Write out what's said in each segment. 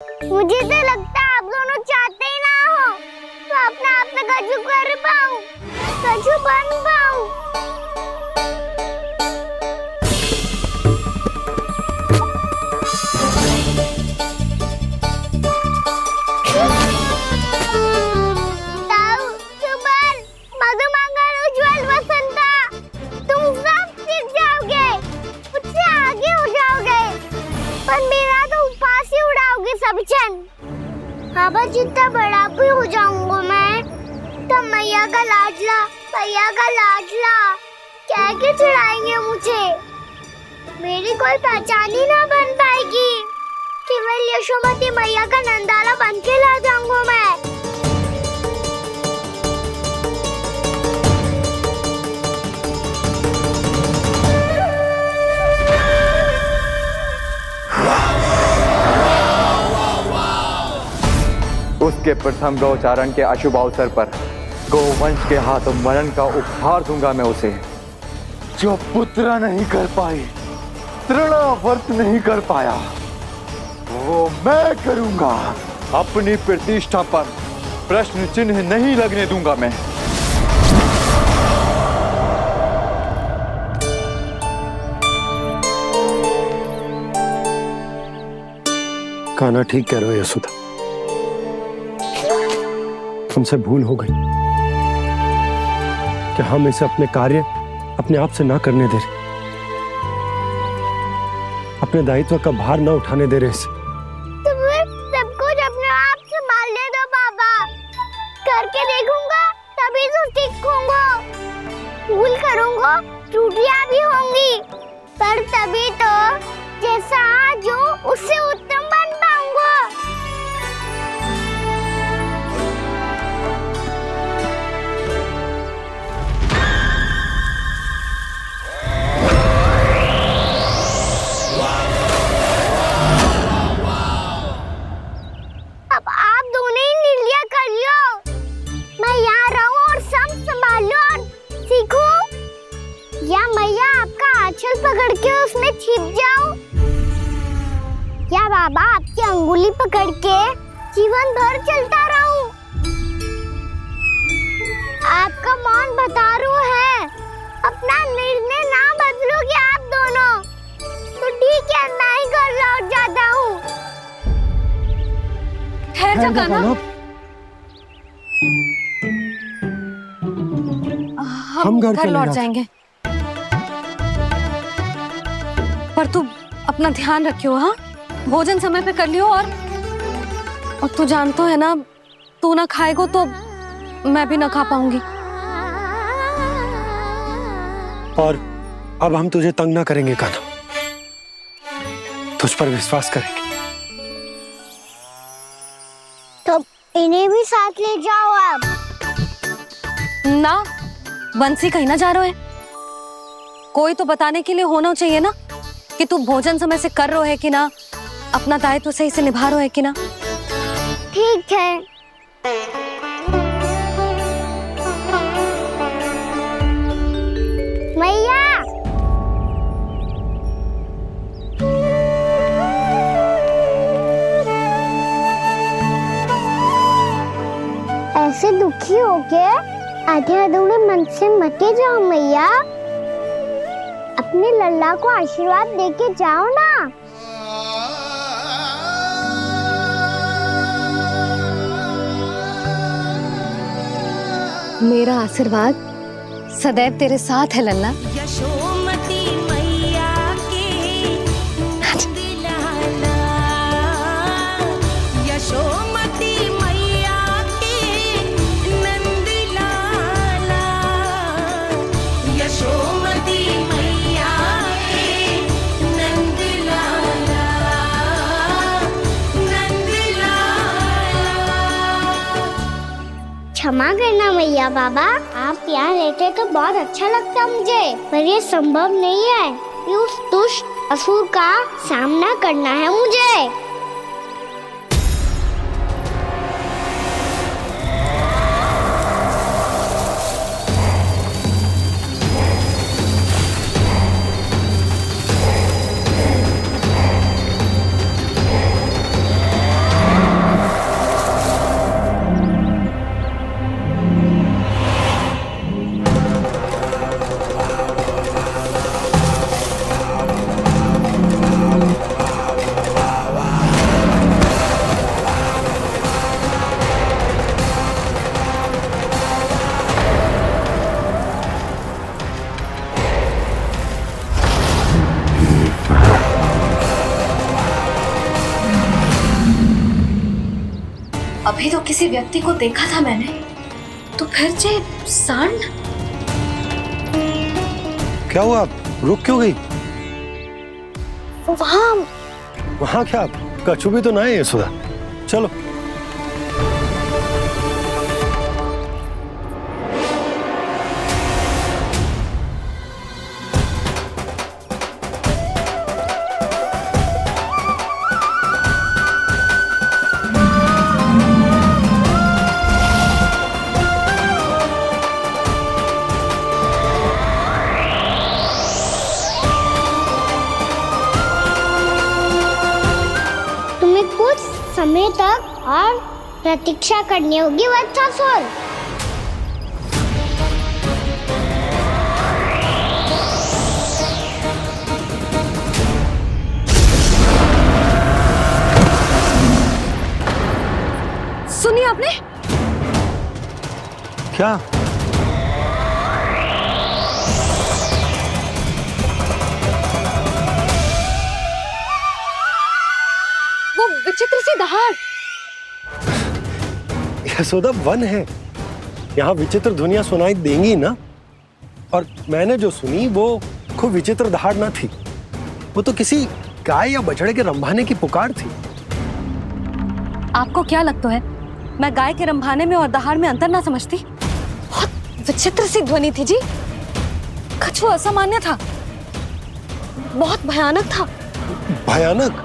मुझे तो लगता है आप दोनों चाहते ही ना हो तो अपने आप से कछु कर पाऊं, कछु बन पाऊं। ताऊ, सुबल, मधुमंगल, उज्जवल, वसंता, तुम सब सीख जाओगे, मुझसे आगे हो जाओगे, पर मेरा तो उपवास ही उड़ाओगे सब जन। बाबा जितना बड़ा भी हो जाऊंगा मैं, तब मैया का लाडला, भैया का लाडला कह के चिढ़ाएंगे मुझे। मेरी कोई पहचान ही ना बन पाएगी, केवल यशोमती मैया का नंदाला बन के ला जाऊंगा मैं। उसके प्रथम गौचारण के अशुभ अवसर पर गौवंश के हाथों मरण का उपहार दूंगा मैं उसे। जो पुत्र नहीं कर पाई, तृणावर्त नहीं कर पाया, वो मैं करूंगा। अपनी प्रतिष्ठा पर प्रश्न चिन्ह नहीं लगने दूंगा मैं। कान्हा ठीक कह रहे हो यशोदा, हमसे भूल हो गई कि हम इसे अपने कार्य अपने आप से ना करने दे रहे, अपने दायित्व का भार ना उठाने दे रहे इसे। तो फिर सब कुछ अपने आप संभालने दो बाबा, करके देखूंगा तभी तो सीखूंगा। भूल करूंगा, त्रुटियां भी होंगी, पर तभी तो जैसा आज हूं उससे उत्तम बन पाऊंगा। अब आप दोनों ही निर्णय कर लो, मैं यहाँ रहूं और सब संभाल लो और सीखूं, या मैया आपका आंचल पकड़ के उसमें छिप जाऊं, या बाबा आपकी अंगुली पकड़ के जीवन भर चलता रहूं। आपका मौन बता रहा है, अपना निर्णय ना बदलोगे आप दोनों तो ठीक है, मैं ही घर लौट जाता हूँ। ठहर जा कान्हा, हम घर लौट जाएंगे, पर तू अपना ध्यान रखियो। हाँ, भोजन समय पे कर लियो। और तू जानतो है ना, तू ना खाएगो तो मैं भी ना खा पाऊंगी। और अब हम तुझे तंग ना करेंगे कान्हा, तुझ पर विश्वास करेंगे। तो इन्हें भी साथ ले जाओ आप। ना, बंसी कहीं ना जा रहे है, कोई तो बताने के लिए होना चाहिए ना कि तू भोजन समय से कर रहे है कि ना, अपना दायित्व सही से निभा रहे है कि ना। ठीक है। मैया, ऐसे दुखी हो के आधे अधूरे मन से मत जाओ मैया, अपने लल्ला को आशीर्वाद देके जाओ ना। मेरा आशीर्वाद सदैव तेरे साथ है लल्ला। यशोमती मैया के नंद लाला, यशोमती मैया के नंद लाला, यशोमती मैया के नंद लाला, नंद लाला। क्षमा करना मैया बाबा, आप यहाँ रहते तो बहुत अच्छा लगता मुझे, पर ये संभव नहीं है, कि उस दुष्ट असुर का सामना करना है मुझे। अभी तो किसी व्यक्ति को देखा था मैंने, तो फिर जे सांड। क्या हुआ, रुक क्यों गई? वहाँ वहां क्या, कछु भी तो ना है यशोदा। चलो। तुम्हें कुछ समय तक और प्रतीक्षा करनी होगी वत्सासुर। सुनिए आपने? क्या? वो विचित्र सी दहाड़। यशोदा, वन है, यहाँ विचित्र ध्वनियां सुनाई देंगी ना। और मैंने जो सुनी वो खूब विचित्र दहाड़ ना थी, वो तो किसी गाय या बछड़े के रंभाने की पुकार थी। आपको क्या लगता है मैं गाय के रंभाने में और दहाड़ में अंतर ना समझती? बहुत विचित्र सी ध्वनि थी जी, कुछ वो असामान्य था, बहुत भयानक था। भयानक?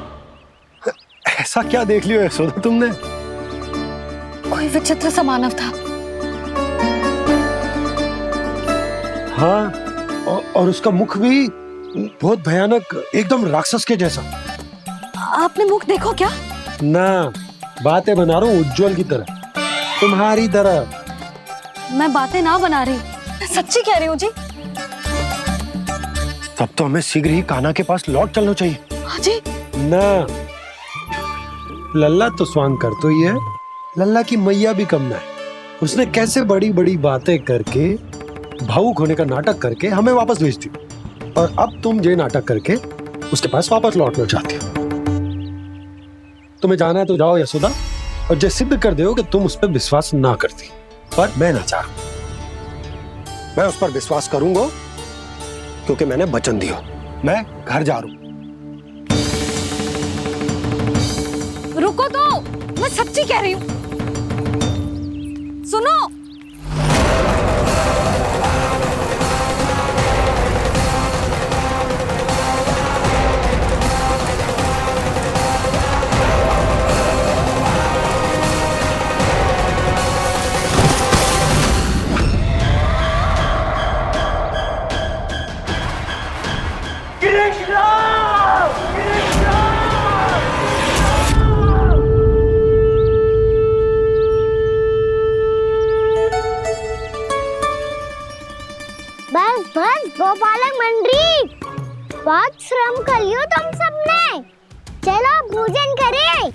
ऐसा क्या देख लियो यशोदा तुमने? कोई विचित्र सा मानव था। हाँ, और उसका मुख भी बहुत भयानक, एकदम राक्षस के जैसा। आपने मुख देखो क्या? ना, बातें बना रहा हूँ उज्जवल की तरह, तुम्हारी तरह। मैं बातें ना बना रही, मैं सच्ची कह रही हूँ जी। तब तो हमें शीघ्र ही कान्हा के पास लौट चलना चाहिए। हाँ जी। ना, लल्ला तो स्वांग कर तो ही है, लल्ला की मैया भी कम ना है। उसने कैसे बड़ी बड़ी बातें करके, भावुक होने का नाटक करके हमें वापस भेज दी, और अब तुम ये नाटक करके उसके पास वापस लौटना चाहती हो। तुम्हें जाना है तो जाओ यशोदा, और ये सिद्ध कर दो कि तुम उस पर विश्वास ना करती। पर मैं ना चाह, मैं उस पर विश्वास करूंगा क्योंकि मैंने वचन दिया। मैं घर जा रहा हूं। रुको तो, मैं सच्ची कह रही हूँ। सुनो। बस बस गोपालक मंडली, बहुत श्रम कर लियो तुम सबने। चलो भोजन करें।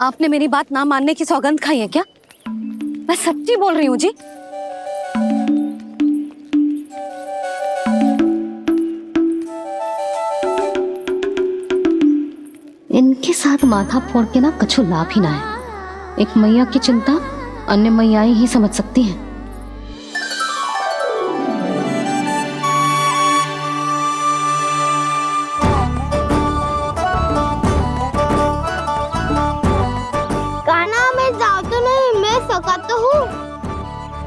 आपने मेरी बात ना मानने की सौगंध खाई है क्या? मैं सच्ची बोल रही हूँ जी। इनके साथ माथा फोड़ के ना कछु लाभ ही ना है। एक मैया की चिंता अन्य मैयाएं ही समझ सकती हैं। कान्हा, मैं जाऊँ तो नहीं, मैं सका तो हूँ।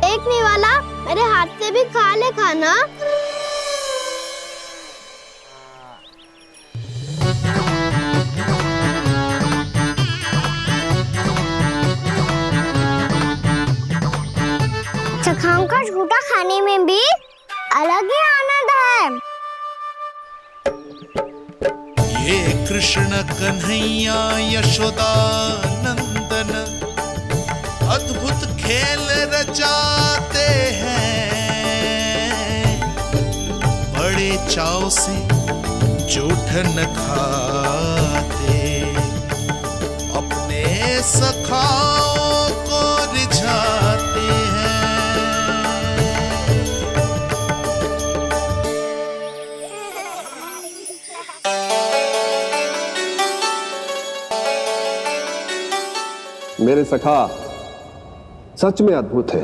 एक नहीं वाला मेरे हाथ से भी खा ले खाना। चखाओं का झूठा खाने में भी अलग ही आनंद है। ये कृष्ण कन्हैया यशोदा नंदन अद्भुत खेल रचाते हैं, बड़े चाव से जूठन खाते, अपने सखाओं को रिझाते हैं। मेरे सखा सच में अद्भुत है।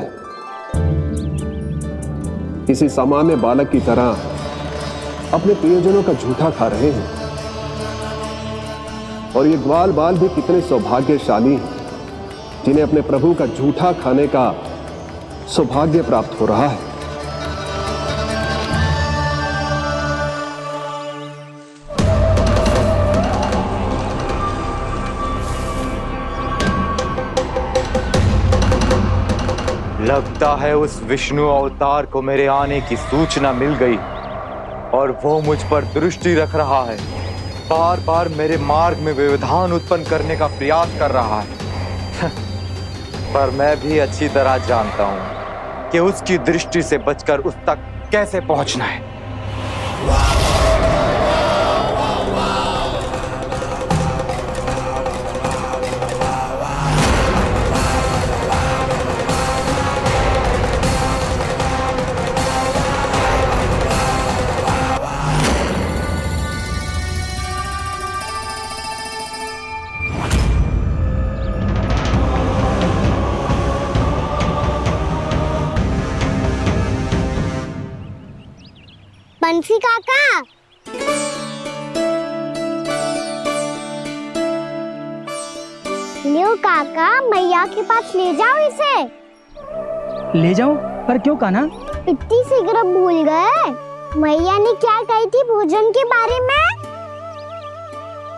किसी सामान्य बालक की तरह अपने प्रियजनों का झूठा खा रहे हैं। और ये ग्वाल बाल भी कितने सौभाग्यशाली हैं जिन्हें अपने प्रभु का झूठा खाने का सौभाग्य प्राप्त हो रहा है। लगता है उस विष्णु अवतार को मेरे आने की सूचना मिल गई और वो मुझ पर दृष्टि रख रहा है। बार बार मेरे मार्ग में व्यवधान उत्पन्न करने का प्रयास कर रहा है। पर मैं भी अच्छी तरह जानता हूं कि उसकी दृष्टि से बचकर उस तक कैसे पहुंचना है। बंसी काका, लियो काका, मैया के पास ले जाओ इसे। ले जाऊं? पर क्यों कान्हा? इतनी शीघ्र भूल गए? मैया ने क्या कही थी भोजन के बारे में?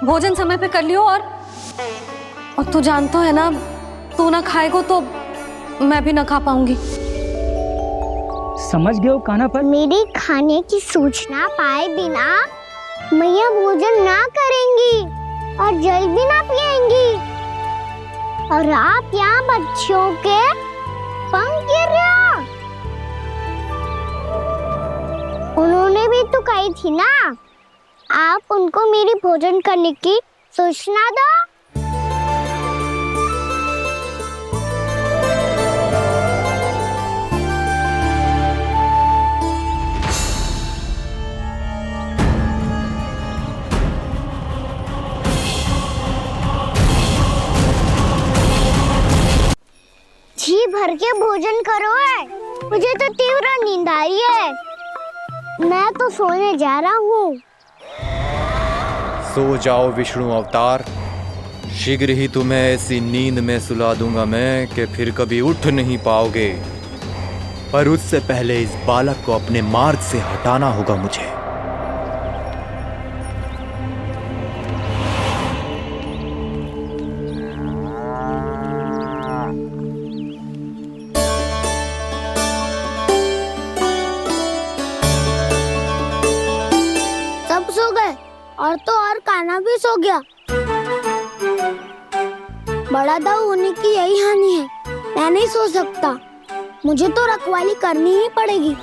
भोजन समय पे कर लियो। और तू जानता है ना, तू ना खाएगा तो मैं भी ना खा पाऊंगी। समझ गए हो कान्हा? पर मेरे खाने की सूचना पाए बिना मैया भोजन ना करेंगी और जल भी ना पिएंगी। और आप यहाँ बच्चों के पंख गिर रहे हो। उन्होंने भी तो कही थी ना, आप उनको मेरी भोजन करने की सूचना दो। जी भर के भोजन करो है, मुझे तो तीव्र नींद आई है। मैं तो सोने जा रहा हूँ। सो जाओ विष्णु अवतार, शीघ्र ही तुम्हें ऐसी नींद में सुला दूंगा मैं कि फिर कभी उठ नहीं पाओगे। पर उससे पहले इस बालक को अपने मार्ग से हटाना होगा मुझे। और तो और कान्हा भी सो गया। बड़ा दाऊ होने की यही हानि है। मैं नहीं सो सकता, मुझे तो रखवाली करनी ही पड़ेगी।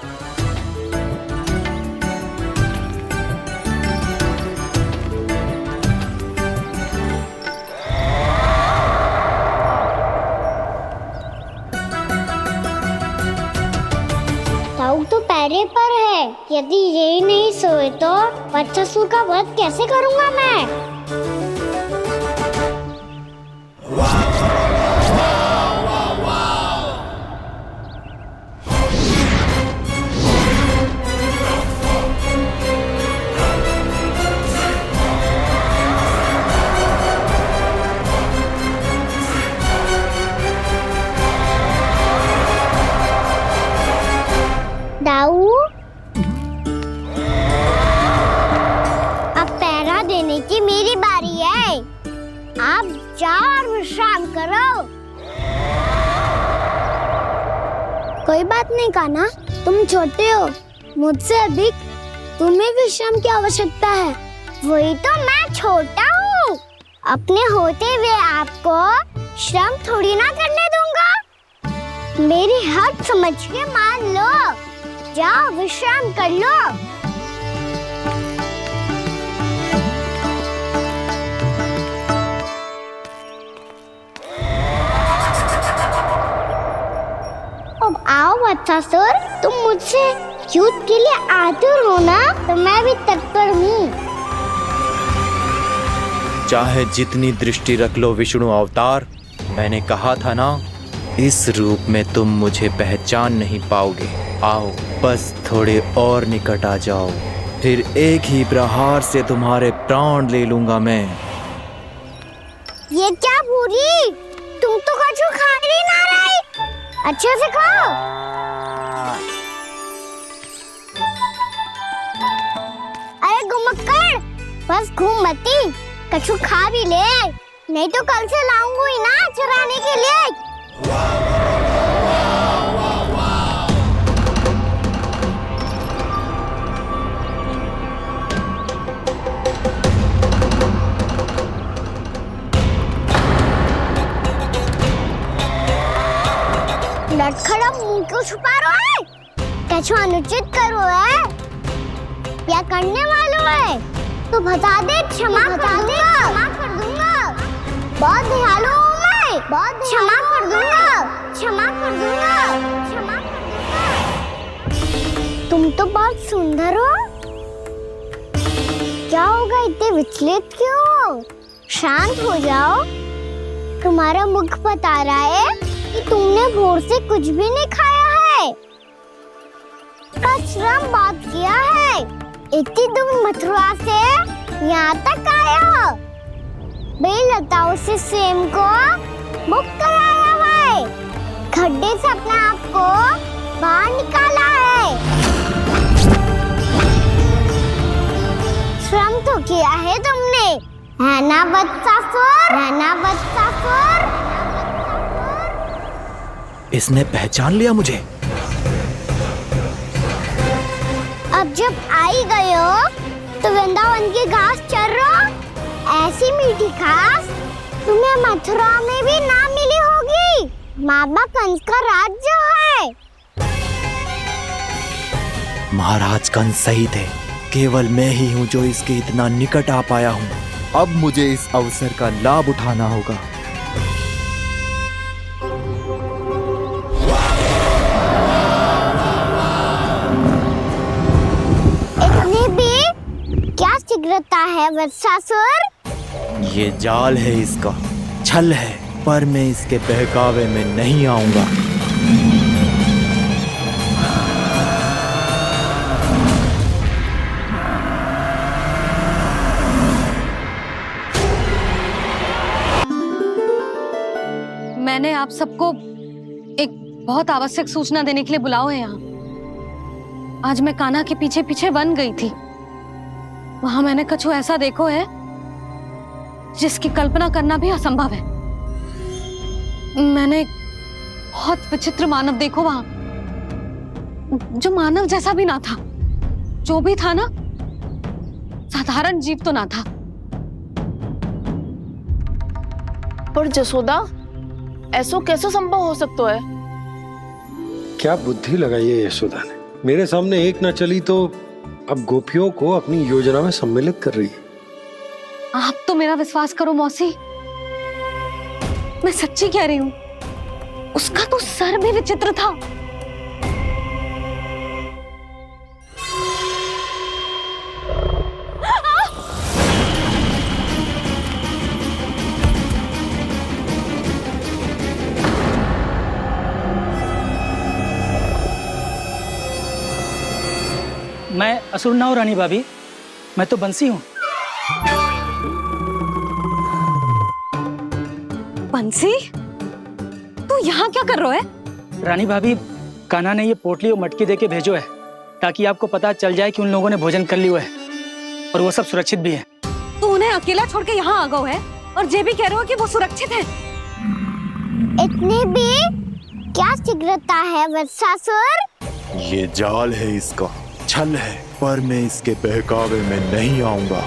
दाऊ तो पैरे पर है। यदि यही नहीं सोए तो बच्चासुर का वध कैसे करूंगा मैं? दाऊ, अब पहरा देने की मेरी बारी है। आप जाओ और विश्राम करो। कोई बात नहीं कान्हा, तुम छोटे हो, मुझसे अधिक तुम्हें विश्राम की आवश्यकता है। वही तो, मैं छोटा हूँ, अपने होते हुए आपको श्रम थोड़ी ना करने दूंगा। मेरी हद समझ के मान लो। जाओ विश्राम कर लो। अब आओ बच्चासुर, तुम मुझसे युद्ध के लिए आतुर हो ना, तो मैं भी तत्पर हूँ। चाहे जितनी दृष्टि रख लो विष्णु अवतार, मैंने कहा था ना, इस रूप में तुम मुझे पहचान नहीं पाओगे। आओ बस थोड़े और निकट आ जाओ, फिर एक ही प्रहार से तुम्हारे प्राण ले लूंगा मैं। ये क्या भूरी, तुम तो कछु खा ही ना रही, अच्छे से खाओ। अरे घुमक्कड़, बस घूम मती, कछु खा भी ले, नहीं तो कल से लाऊंगी ना चराने के लिए। लटखड़ा मुंह क्यों छुपा रहा है? कछु अनुचित करो है या करने वालों है तो बता दे, क्षमा कर दूंगा। बहुत दयालु हूँ मैं, बहुत क्षमा कर दूंगा। तुम तो बहुत सुंदर हो, क्या होगा, इतने विचलित क्यों हो? शांत हो जाओ, तुम्हारा मुख बता रहा है कि तुमने भोर से कुछ भी नहीं खाया है, श्रम बात किया है, इतनी दूर मथुरा से यहाँ तक आया हो, बेलताओं से सेम को मुक्त कराया है, खड्डे से अपने आप को बाहर निकाला है, श्रम तो किया है तुमने, है ना बदसासुर? इसने पहचान लिया मुझे। अब जब आई गए हो तो वृंदावन की घास चर रहो, ऐसी मीठी घास तुम्हें मथुरा में भी ना मिली होगी। मामा कंस का राज्य है। महाराज कंस सही थे, केवल मैं ही हूँ जो इसके इतना निकट आ पाया हूँ। अब मुझे इस अवसर का लाभ उठाना होगा। क्या शीघ्रता है वत्सासुर? ये जाल है इसका, छल है, पर मैं इसके बहकावे में नहीं आऊंगा। मैंने आप सबको एक बहुत आवश्यक सूचना देने के लिए बुलाओ है यहाँ। आज मैं कान्हा के पीछे पीछे वन गई थी, वहां मैंने कछु ऐसा देखो है जिसकी कल्पना करना भी असंभव है। मैंने बहुत विचित्र मानव देखो वहां, जो मानव जैसा भी ना था, जो भी था ना साधारण जीव तो ना था। पर जसोदा, ऐसो कैसे संभव हो सकता है? क्या बुद्धि लगाई है यशोदा ने, मेरे सामने एक न चली तो अब गोपियों को अपनी योजना में सम्मिलित कर रही है। आप तो मेरा विश्वास करो मौसी, मैं सच्ची कह रही हूँ, उसका तो सर भी विचित्र था। मैं असुर ना हूँ रानी भाभी, मैं तो बंसी हूँ। बंसी, तू यहाँ क्या कर रहा है? रानी भाभी, कान्हा ने ये पोटली और मटकी देके भेजो है ताकि आपको पता चल जाए कि उन लोगों ने भोजन कर लिया है और वो सब सुरक्षित भी है। तू उन्हें अकेला छोड़ के यहाँ आ गए है और ये भी कह रहे हो कि वो सुरक्षित है। इतनी भी क्या शीघ्रता है वत्सासुर? ये जाल है इसका, छल है, पर मैं इसके बहकावे में नहीं आऊंगा।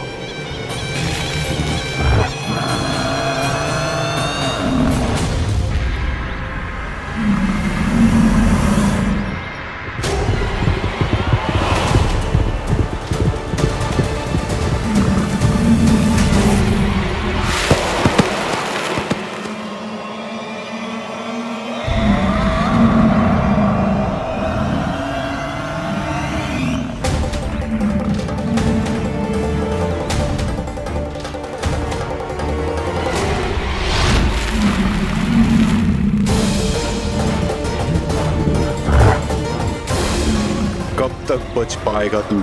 कब तक बच पाएगा तू?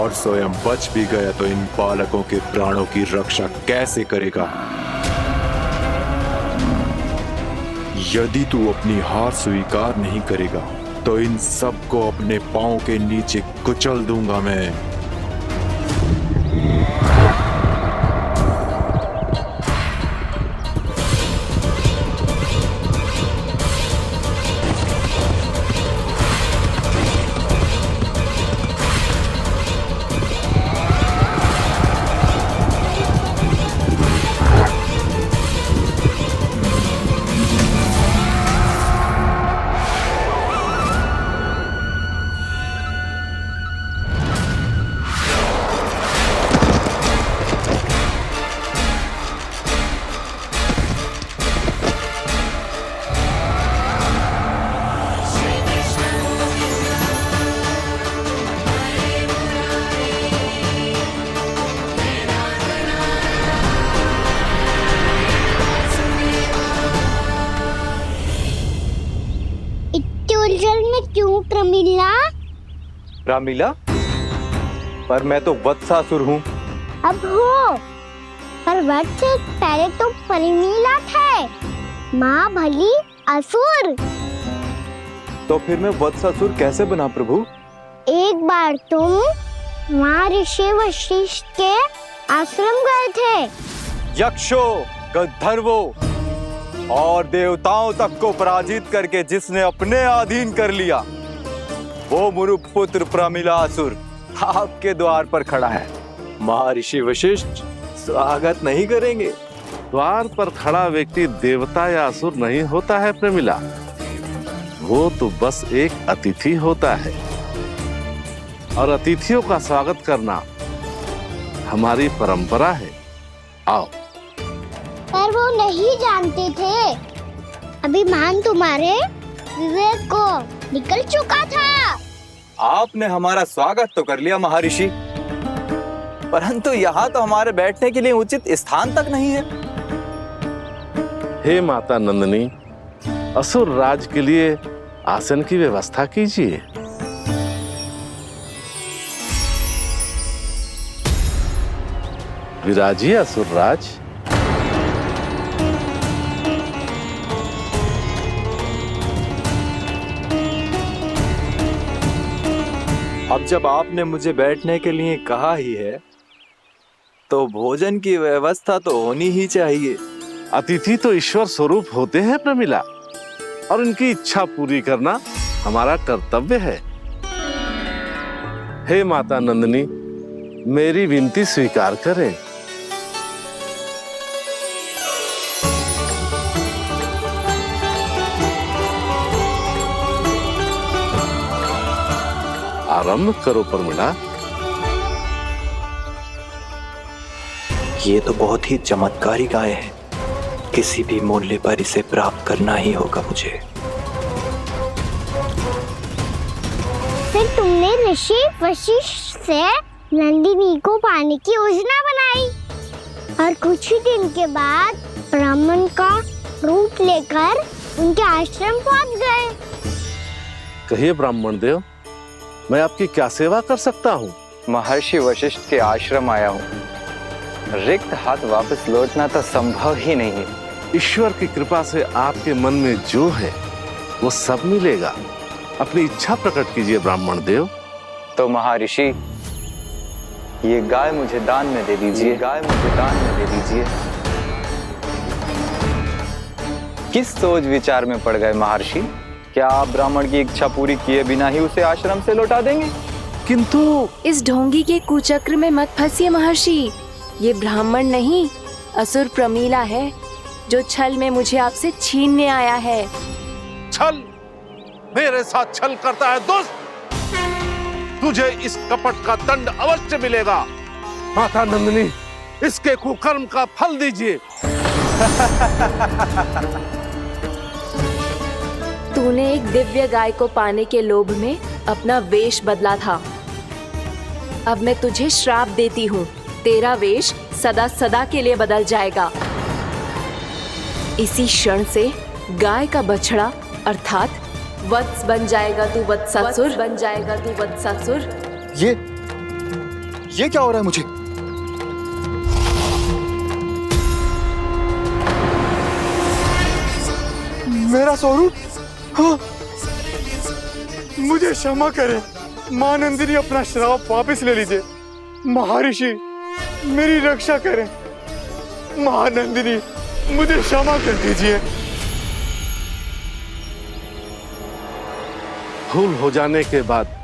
और स्वयं बच भी गया तो इन बालकों के प्राणों की रक्षा कैसे करेगा? यदि तू अपनी हार स्वीकार नहीं करेगा तो इन सबको अपने पांव के नीचे कुचल दूंगा मैं। उलझन में क्यों प्रमिला? रामलीला, पर मैं तो वत्सासुर हूँ। अब हो, पर वत्स से पहले तो प्रमिला थे, माँ भली असुर। तो फिर मैं वत्सासुर कैसे बना प्रभु? एक बार तुम माँ ऋषि वशिष्ठ के आश्रम गए थे। यक्षों, गंधर्वों और देवताओं तक को पराजित करके जिसने अपने अधीन कर लिया, वो मुरुपुत्र प्रमिलासुर आपके द्वार पर खड़ा है। महर्षि वशिष्ठ स्वागत नहीं करेंगे। द्वार पर खड़ा व्यक्ति देवता या असुर नहीं होता है प्रमिला, वो तो बस एक अतिथि होता है और अतिथियों का स्वागत करना हमारी परंपरा है। आओ। पर वो नहीं जानते थे, अभिमान तुम्हारे विवेक को निकल चुका था। आपने हमारा स्वागत तो कर लिया महर्षि, परंतु यहाँ तो हमारे बैठने के लिए उचित स्थान तक नहीं है। हे माता नंदिनी, असुर राज के लिए आसन की व्यवस्था कीजिए। विराजिए असुर राज। अब जब आपने मुझे बैठने के लिए कहा ही है, तो भोजन की व्यवस्था तो होनी ही चाहिए। अतिथि तो ईश्वर स्वरूप होते हैं प्रमिला, और उनकी इच्छा पूरी करना हमारा कर्तव्य है। हे माता नंदिनी, मेरी विनती स्वीकार करें। आरंभ करो प्रमिला। ये तो बहुत ही चमत्कारी गाय है, किसी भी मूल्य पर इसे प्राप्त करना ही होगा मुझे। फिर तुमने ऋषि वशिष्ठ से नंदिनी को पाने की योजना बनाई और कुछ ही दिन के बाद ब्राह्मण का रूप लेकर उनके आश्रम पहुंच गए। कहिए ब्राह्मण देव, मैं आपकी क्या सेवा कर सकता हूँ? महर्षि वशिष्ठ के आश्रम आया हूँ। रिक्त हाथ वापस लौटना तो संभव ही नहीं है। ईश्वर की कृपा से आपके मन में जो है वो सब मिलेगा। अपनी इच्छा प्रकट कीजिए ब्राह्मण देव। तो महर्षि, ये गाय मुझे दान में दे दीजिए। गाय मुझे दान में दे दीजिए। किस सोच विचार में पड़ गए महर्षि? क्या आप ब्राह्मण की इच्छा पूरी किए बिना ही उसे आश्रम से लौटा देंगे? किंतु इस ढोंगी के कुचक्र में मत फंसिए महर्षि। ये ब्राह्मण नहीं, असुर प्रमिला है, जो छल में मुझे आपसे छीनने आया है। छल? मेरे साथ छल करता है दुष्ट? तुझे इस कपट का दंड अवश्य मिलेगा। माता नंदिनी, इसके कुकर्म का फल दीजिए। तूने एक दिव्य गाय को पाने के लोभ में अपना वेश बदला था। अब मैं तुझे श्राप देती हूँ, तेरा वेश सदा सदा के लिए बदल जाएगा। इसी क्षण से गाय का बछड़ा अर्थात वत्स बन जाएगा तू वत्सासुर, बन जाएगा तू वत्सासुर। ये क्या हो रहा है मुझे? मेरा स्वरूप? हाँ। मुझे क्षमा करें मां नंदिनी, अपना श्राप वापस ले लीजिए। महर्षि मेरी रक्षा करें। महानंदिनी मुझे क्षमा कर दीजिए। भूल हो जाने के बाद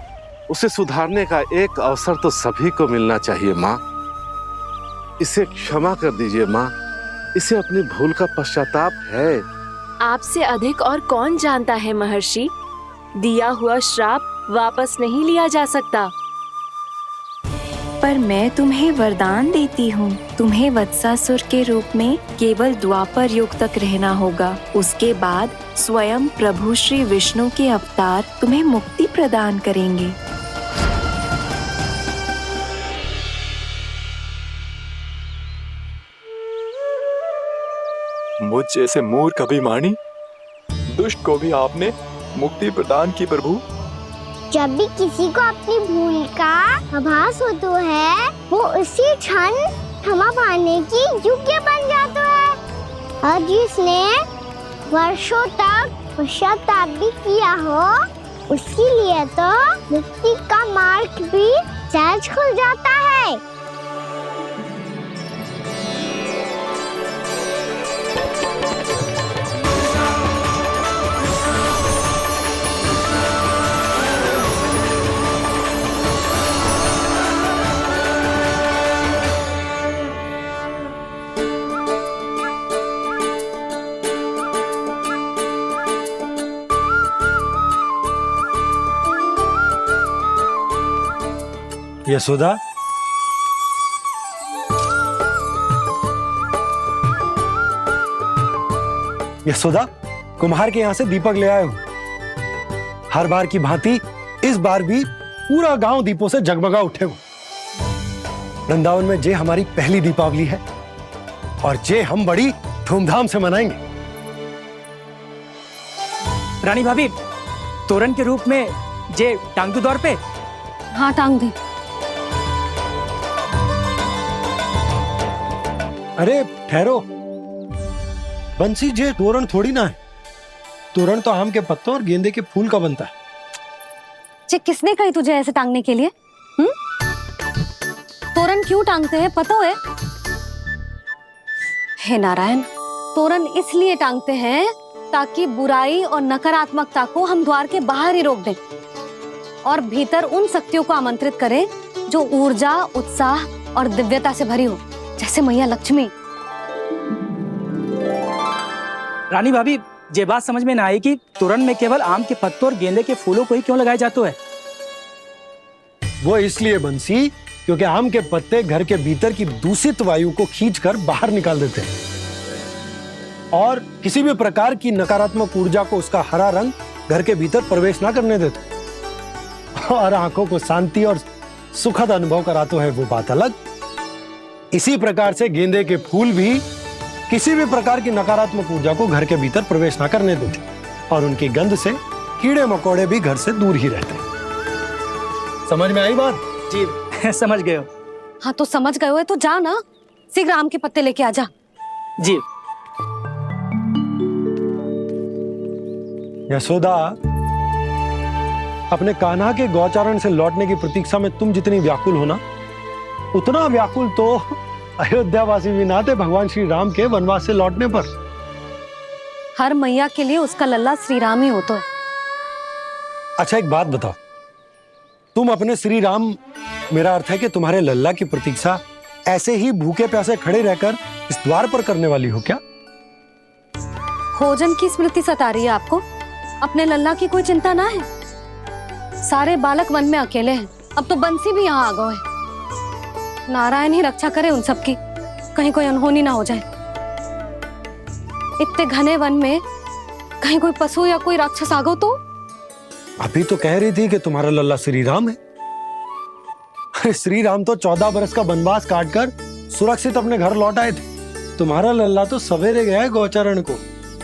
उसे सुधारने का एक अवसर तो सभी को मिलना चाहिए माँ। इसे क्षमा कर दीजिए माँ, इसे अपनी भूल का पश्चाताप है। आपसे अधिक और कौन जानता है महर्षि, दिया हुआ श्राप वापस नहीं लिया जा सकता। पर मैं तुम्हें वरदान देती हूँ, तुम्हें वत्सासुर के रूप में केवल द्वापर युग तक रहना होगा। उसके बाद स्वयं प्रभु श्री विष्णु के अवतार तुम्हें मुक्ति प्रदान करेंगे। मुझ जैसे मूर्ख अभिमानी दुष्ट को भी आपने मुक्ति प्रदान की प्रभु। जब भी किसी को अपनी भूल का आभास होता है, वो उसी क्षण क्षमा पाने की योग्य बन जाता है। और जिसने वर्षों तक पश्चाताप भी किया हो, उसके लिए तो मुक्ति का मार्ग भी सहज खुल जाता है। यशोदा, यशोदा, कुम्हार के यहाँ से दीपक ले आए हूं। हर बार की भांति इस बार भी पूरा गांव दीपों से जगमगा उठे हो। वृंदावन में जे हमारी पहली दीपावली है और जे हम बड़ी धूमधाम से मनाएंगे। रानी भाभी, तोरण के रूप में जे टांग दो दौर पे। हाँ टांग दी। अरे ठहरो, बंसी, जे तोरण थोड़ी ना है। तोरण तो आम के पत्तों और गेंदे के फूल का बनता है। जे किसने कही तुझे ऐसे टांगने के लिए? तोरण क्यों टांगते हैं पता है? हे नारायण, तोरण इसलिए टांगते हैं ताकि बुराई और नकारात्मकता को हम द्वार के बाहर ही रोक दें और भीतर उन शक्तियों को आमंत्रित करें जो ऊर्जा, उत्साह और दिव्यता से भरी हो, जैसे मैया लक्ष्मी। रानी भाभी, ये बात समझ में ना आई कि तोरण में केवल आम के पत्तों और गेंदे के फूलों को ही क्यों लगाया जाता है? वो इसलिए बंसी, क्योंकि आम के पत्ते घर के भीतर की दूषित वायु को खींचकर बाहर निकाल देते हैं और किसी भी प्रकार की नकारात्मक ऊर्जा को उसका हरा रंग घर के भीतर प्रवेश ना करने देते और आंखों को शांति और सुखद अनुभव कराते है, वो बात अलग। इसी प्रकार से गेंदे के फूल भी किसी भी प्रकार की नकारात्मक ऊर्जा को घर के भीतर प्रवेश ना करने देते और उनकी गंध से कीड़े मकोड़े भी घर से दूर ही रहते हैं। समझ में आई बात? जी समझ गए हो। हाँ तो समझ गए हो तो जा ना, शीघ्र आम के पत्ते लेके आजा। जी। यशोदा, अपने कान्हा के गौचारण से लौटने की प्रतीक्षा में तुम जितनी व्याकुल हो ना, उतना व्याकुल तो अयोध्यावासी भी ना थे भगवान श्री राम के वनवास से लौटने पर। हर मैया के लिए उसका लल्ला श्री राम ही होता है। अच्छा एक बात बताओ, तुम अपने श्री राम, मेरा अर्थ है कि तुम्हारे लल्ला की प्रतीक्षा ऐसे ही भूखे प्यासे खड़े रहकर इस द्वार पर करने वाली हो क्या? भोजन की स्मृति सता रही है आपको? अपने लल्ला की कोई चिंता ना है। सारे बालक वन में अकेले हैं, अब तो बंसी भी यहाँ आ गए हैं। नारायण ही रक्षा करे उन सबकी, कहीं कोई अनहोनी ना हो जाए। इतने घने वन में कहीं कोई पशु या कोई राक्षस आ गो तो? अभी तो कह रही थी कि तुम्हारा लल्ला श्री राम है। अरे श्री राम तो 14 बरस का वनवास काटकर सुरक्षित अपने घर लौट आए थे। तुम्हारा लल्ला तो सवेरे गया है गौचरण को,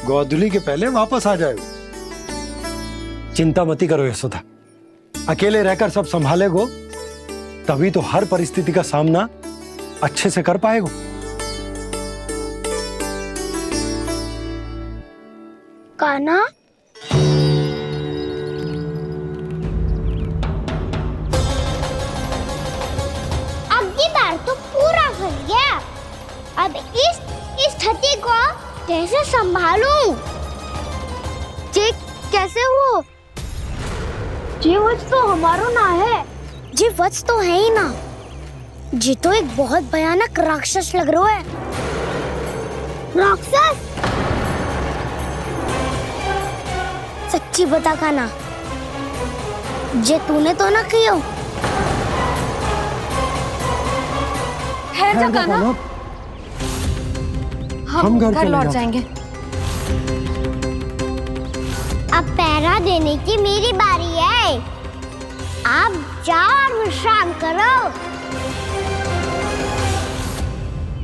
गोधूली के पहले वापस आ जाएगा। चिंता मती करो यशोदा, अकेले रहकर सब संभालेगो तभी तो हर परिस्थिति का सामना अच्छे से कर पाएगो। कान्हा, अब की बार तो पूरा फंस गया। अब इस स्थिति को कैसे संभालूं? जी कैसे हो? जी वत्स तो हमारा ना है। जी वत्स तो है ही ना। जी तो एक बहुत भयानक राक्षस लग रहा है। राक्षस? सच्ची बता कान्हा, जे तूने तो ना कियो? ठहर जा कान्हा, हम घर लौट जाएंगे। अब पहरा देने की मेरी बारी है। आप जाओ और विश्राम करो।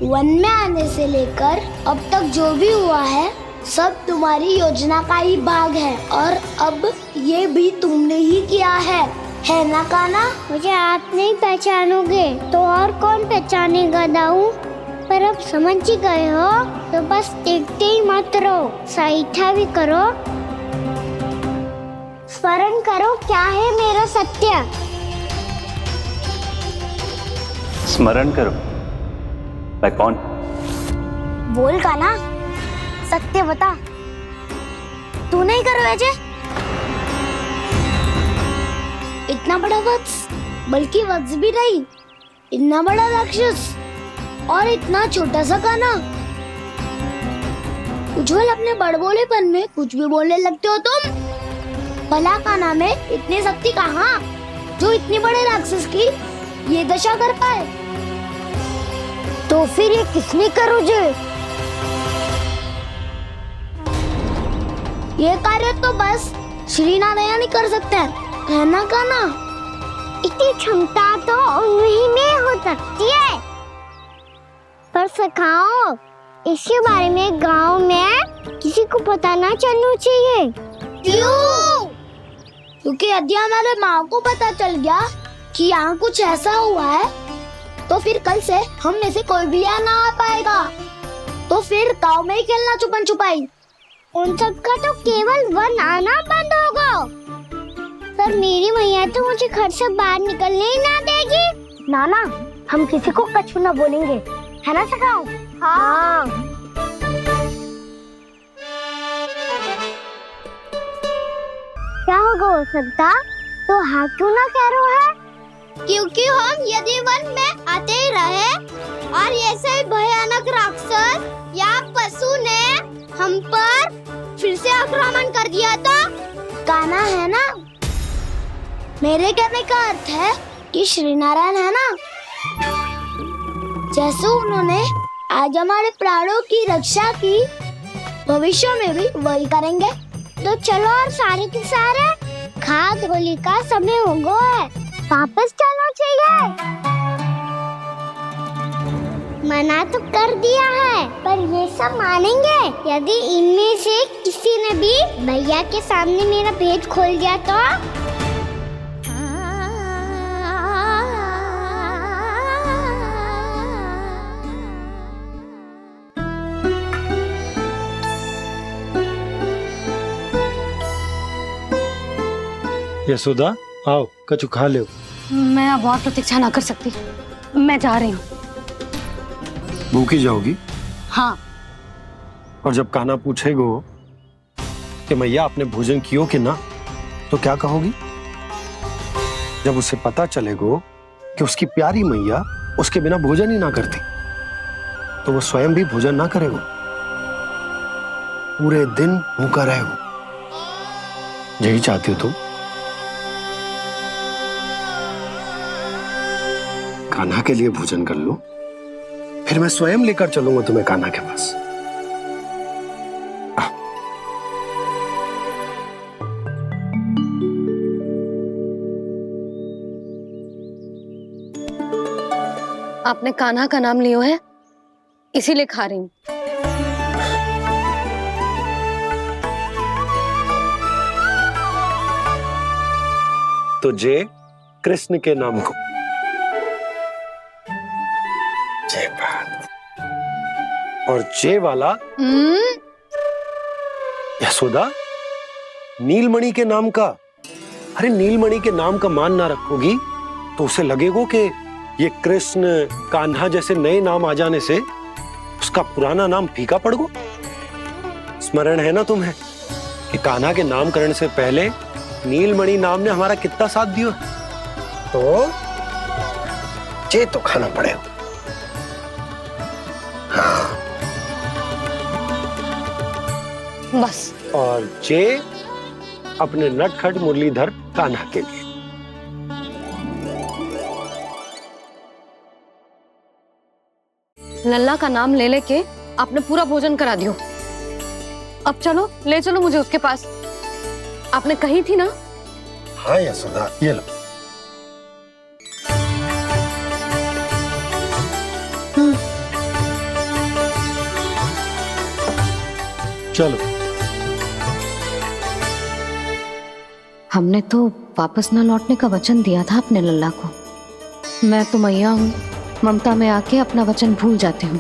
वन में आने से लेकर अब तक जो भी हुआ है सब तुम्हारी योजना का ही भाग है, और अब ये भी तुमने ही किया है ना कान्हा? मुझे आप नहीं पहचानोगे तो और कौन पहचानेगा दाऊ? पर अब समझ ही गए हो तो बस देखते ही मत रहो, सहीठा भी करो। स्मरण करो क्या है मेरा सत्य। स्मरण करो। मैं कौन? बोल कान्हा, सत्य बता। तू नहीं करो अजय? इतना बड़ा वत्स, बल्कि वत्स भी नहीं, इतना बड़ा राक्षस और इतना छोटा सा कान्हा। उज्जवल अपने बड़बोलेपन में कुछ भी बोलने लगते हो तुम। भला कान्हा में इतनी शक्ति कहाँ जो इतनी बड़े राक्षस की ये दशा कर पाए? तो फिर ये किसने करो जे? ये कार्य तो बस श्री नारायण ही कर सकते हैं, है ना कान्हा? इतनी क्षमता तो उन्हीं में हो सकती है। पर सखाओ, इसके बारे में गांव में किसी को पता ना चलना चाहिए। क्यों? क्योंकि यदि हमारे माँ को पता चल गया कि यहाँ कुछ ऐसा हुआ है तो फिर कल से हम में से कोई भी यहाँ ना आ पाएगा। तो फिर गांव में ही खेलना छुपन छुपाई। उन सब का तो केवल वन आना बंद होगा। पर मेरी मैया तो मुझे घर से बाहर निकलने ही ना देगी। नाना, हम किसी को कछु ना बोलेंगे, है ना सखाओ? हाँ। क्या होगा हो सकता? तो हाँ क्यों ना कह रहा है? क्योंकि हम यदि वन में आते ही रहे और ऐसे भयानक राक्षस या पशु ने हम पर फिर से आक्रमण कर दिया तो कान्हा, है ना? मेरे कहने का अर्थ है कि श्री नारायण है ना, जैसे उन्होंने आज हमारे प्राणों की रक्षा की, भविष्य में भी वही करेंगे। तो चलो और सारे के सारे खाद होली का समय हो गया है, वापस चलना चाहिए। मना तो कर दिया है, पर ये सब मानेंगे यदि इनमें से किसी ने भी भैया के सामने मेरा पेट खोल दिया तो? यशोदा, आओ कछु खा लो। मैं अब और प्रतीक्षा ना कर सकती, मैं जा रही हूँ। भूखी जाओगी? हाँ। और जब कान्हा पूछेगो कि मैया आपने भोजन कियो कि ना, तो क्या कहोगी? जब उसे पता चलेगो कि उसकी प्यारी मैया उसके बिना भोजन ही ना करती, तो वो स्वयं भी भोजन ना करेगो, पूरे दिन भूखा रहेगो। यही चाहती हो तुम? कान्हा के लिए भोजन कर लो, फिर मैं स्वयं लेकर चलूंगा तुम्हें कान्हा के पास। आपने कान्हा का नाम लियो है, इसीलिए खा रही हूँ। तो जे कृष्ण के नाम को। जय बात। और जे वाला यशोदा नीलमणि के नाम का। अरे नीलमणि के नाम का मान ना रखोगी तो उसे लगेगा कि ये कृष्ण कान्हा जैसे नए नाम आ जाने से उसका पुराना नाम फीका पड़ गो। स्मरण है ना तुम्हें कि कान्हा के नामकरण से पहले नीलमणि नाम ने हमारा कितना साथ दिया। तो जे तो खाना पड़ेगा। हाँ। बस। और जे अपने नटखट मुरलीधर कान्हा के लिए। लल्ला का नाम ले लेके आपने पूरा भोजन करा दियो। अब चलो, ले चलो मुझे उसके पास। आपने कही थी ना। हाँ यशोदा, ये लो। चलो। हमने तो वापस ना लौटने का वचन दिया था अपने लल्ला को। मैं तो मैया हूँ, ममता में आके अपना वचन भूल जाती हूँ,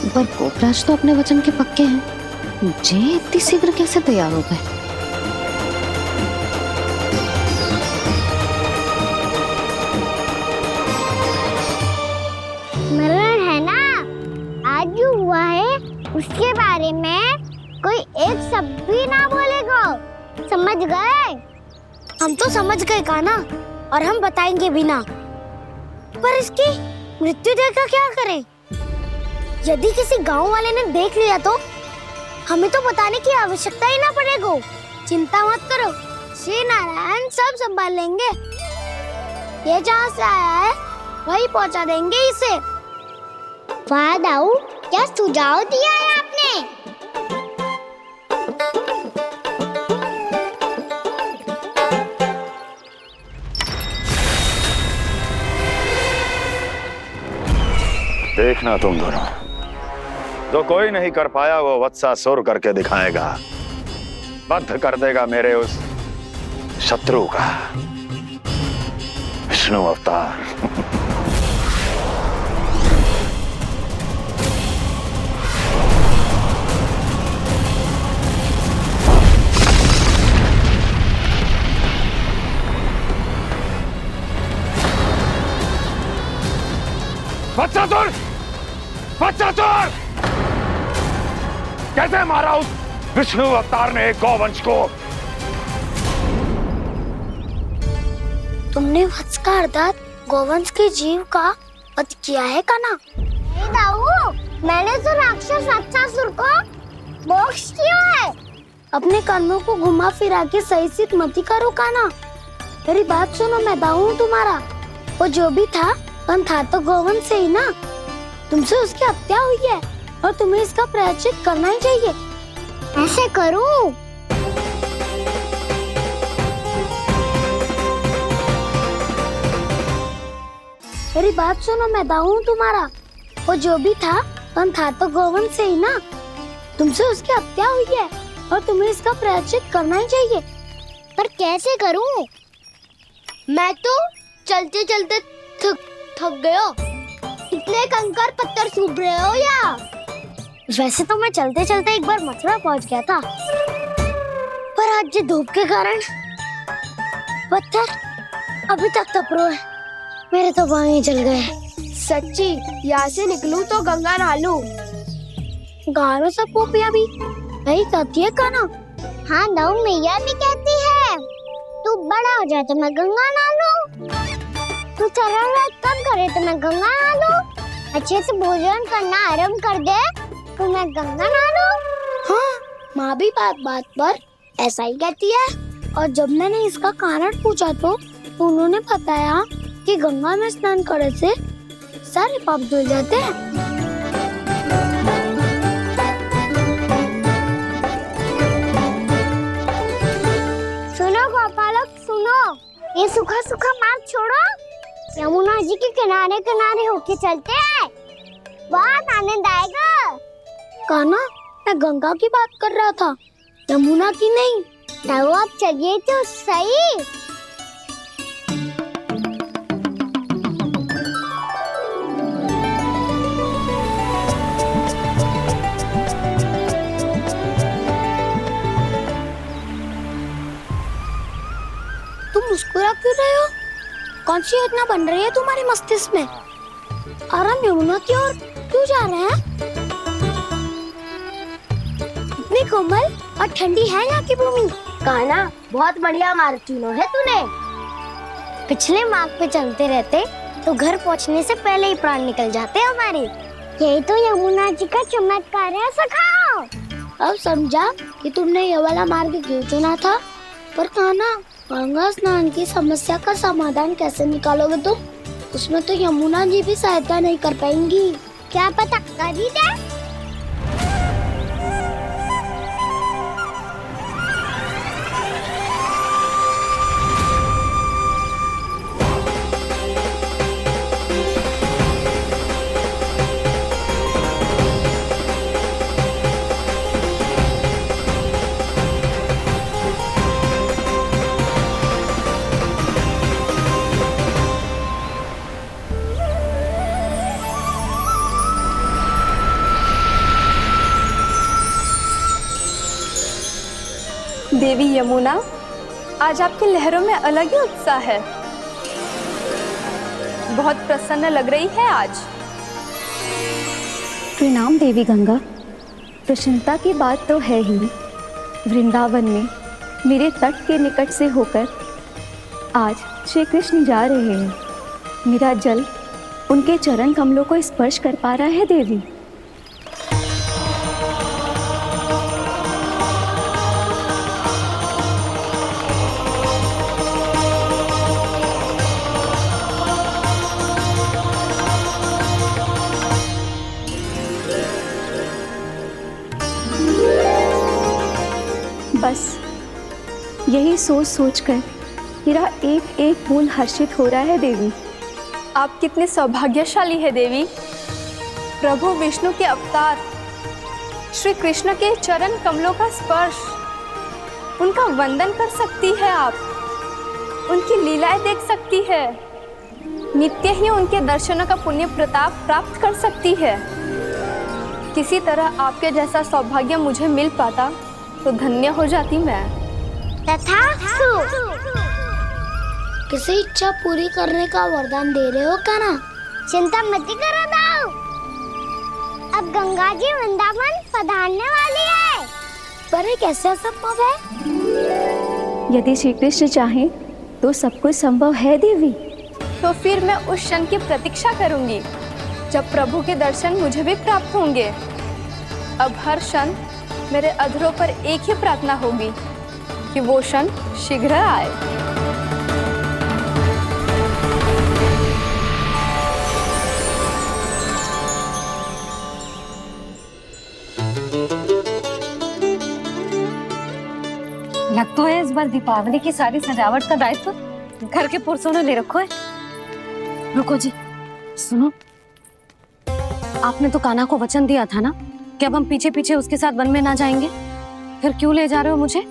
पर गोपराज तो अपने वचन के पक्के हैं। जे इतनी शीघ्र कैसे तैयार हो गए? मरण है ना, आज जो हुआ है उसके बारे में कोई एक शब्द भी ना बोलेगा। समझ गए? हम तो समझ गए कान्हा, और हम बताएंगे भी ना। पर इसकी मृत्यु देखकर क्या करें? यदि किसी गांव वाले ने देख लिया तो हमें तो बताने की आवश्यकता ही ना पड़ेगा। चिंता मत करो, श्री नारायण सब संभाल लेंगे। ये जहाँ से आया है वही पहुँचा देंगे इसे। वाह दाऊ, क्या सुझाव दिया है आपने। देखना तुम दोनों, जो कोई नहीं कर पाया वो वत्सासुर करके दिखाएगा। बद्ध कर देगा मेरे उस शत्रु का विष्णु अवतार। वत्सासुर! वत्सासुर! कैसे मारा उस विष्णु अवतार ने गौवंश को? तुमने वत्स का अर्थात गौवंश के जीव का वध किया है कान्हा। नहीं दाऊ, मैंने तो राक्षस वत्सासुर को मोक्ष किया है। अपने कर्मों को घुमा फिरा के सही सिद्ध मत करो कान्हा। मेरी बात सुनो, मैं दाऊ हूँ तुम्हारा। वो जो भी था पर था तो गौवंश से ही ना। तुमसे उसकी हत्या हुई है और तुम्हें इसका प्रायश्चित करना ही चाहिए। ऐसे करूं? मेरी बात सुनो, मैं दाऊ हूँ तुम्हारा। वो जो भी था पर था तो गौवंश से ही ना। तुमसे उसकी हत्या हुई है और तुम्हें इसका प्रायश्चित करना ही चाहिए। पर कैसे करूं? मैं तो चलते चलते थक गया। इतने कंकर पत्थर सूख रहे हो या? वैसे तो मैं चलते चलते एक बार मथुरा पहुंच गया था, पर आज ये धूप के कारण पत्थर अभी तक तप रहे हैं। मेरे तो बाएं जल गए। सच्ची, यहाँ से निकलूं तो गंगा नहा लूं। गारो सब पोपिया भी यही कहती है कान्हा। हाँ दाऊ, मैया भी कहती है तू बड़ा हो जाए तो मैं गंगा नहा लूं, तू चरण व्रत कम करे तो मैं गंगा नहा लूं, अच्छे से भोजन करना आरंभ कर दे तो मैं गंगा नहा लूं। हाँ, माँ भी बात बात पर ऐसा ही कहती है। और जब मैंने इसका कारण पूछा तो उन्होंने बताया कि गंगा में स्नान करने से सारे पाप धुल जाते हैं। सुनो गोपालक, सुनो, ये सूखा सूखा मार्ग छोड़ो, यमुना जी के किनारे किनारे होके चलते हैं, बहुत आनंद आएगा। कान्हा, मैं गंगा की बात कर रहा था, यमुना की नहीं। तो आप चलिए तो सही। कौन सी योजना बन रही है तुम्हारे मस्तिष्क में? और हम यमुना की ओर क्यों जा रहे हैं? इतनी कोमल और ठंडी है यहाँ की भूमि। कान्हा, बहुत बढ़िया मार्ग चुना है तूने। पिछले मार्ग पे चलते रहते तो घर पहुँचने से पहले ही प्राण निकल जाते हमारे। यही तो यमुना जी का चमत्कार है सखा। अब समझा कि तुमने ये वाला मार्ग क्यों चुना था। पर कान्हा, गंगा स्नान की समस्या का समाधान कैसे निकालोगे तुम? उसमें तो यमुना जी भी सहायता नहीं कर पाएंगी। क्या पता कर ही दे। देवी यमुना, आज आपकी लहरों में अलग ही उत्साह है। बहुत प्रसन्न लग रही है आज। प्रणाम देवी गंगा। प्रसन्नता की बात तो है ही। वृंदावन में मेरे तट के निकट से होकर आज श्री कृष्ण जा रहे हैं। मेरा जल उनके चरण कमलों को स्पर्श कर पा रहा है देवी। बस यही सोच सोचकर मेरा एक एक बूंद हर्षित हो रहा है देवी। आप कितने सौभाग्यशाली है देवी। प्रभु विष्णु के अवतार श्री कृष्ण के चरण कमलों का स्पर्श, उनका वंदन कर सकती है आप। उनकी लीलाएं देख सकती है। नित्य ही उनके दर्शनों का पुण्य प्रताप प्राप्त कर सकती है। किसी तरह आपके जैसा सौभाग्य मुझे मिल पाता तो धन्य हो जाती मैं। तथास्तु। किसी इच्छा पूरी करने का वरदान दे रहे हो कान्हा? चिंता मत करो दाऊ। अब गंगा जी वृंदावन पधारने वाली है। पर ये कैसे संभव है? यदि श्री कृष्ण चाहे तो सब कुछ संभव है देवी। तो फिर मैं उस क्षण की प्रतीक्षा करूंगी जब प्रभु के दर्शन मुझे भी प्राप्त होंगे। अब हर क्षण मेरे अधरों पर एक ही प्रार्थना होगी कि वो क्षण शीघ्र आए। लग तो है इस बार दीपावली की सारी सजावट का दायित्व घर के पुरुषों ने ले रखो है। रुको जी, सुनो, आपने तो कान्हा को वचन दिया था ना कि अब हम पीछे पीछे उसके साथ वन में ना जाएंगे। फिर क्यों ले जा रहे हो मुझे?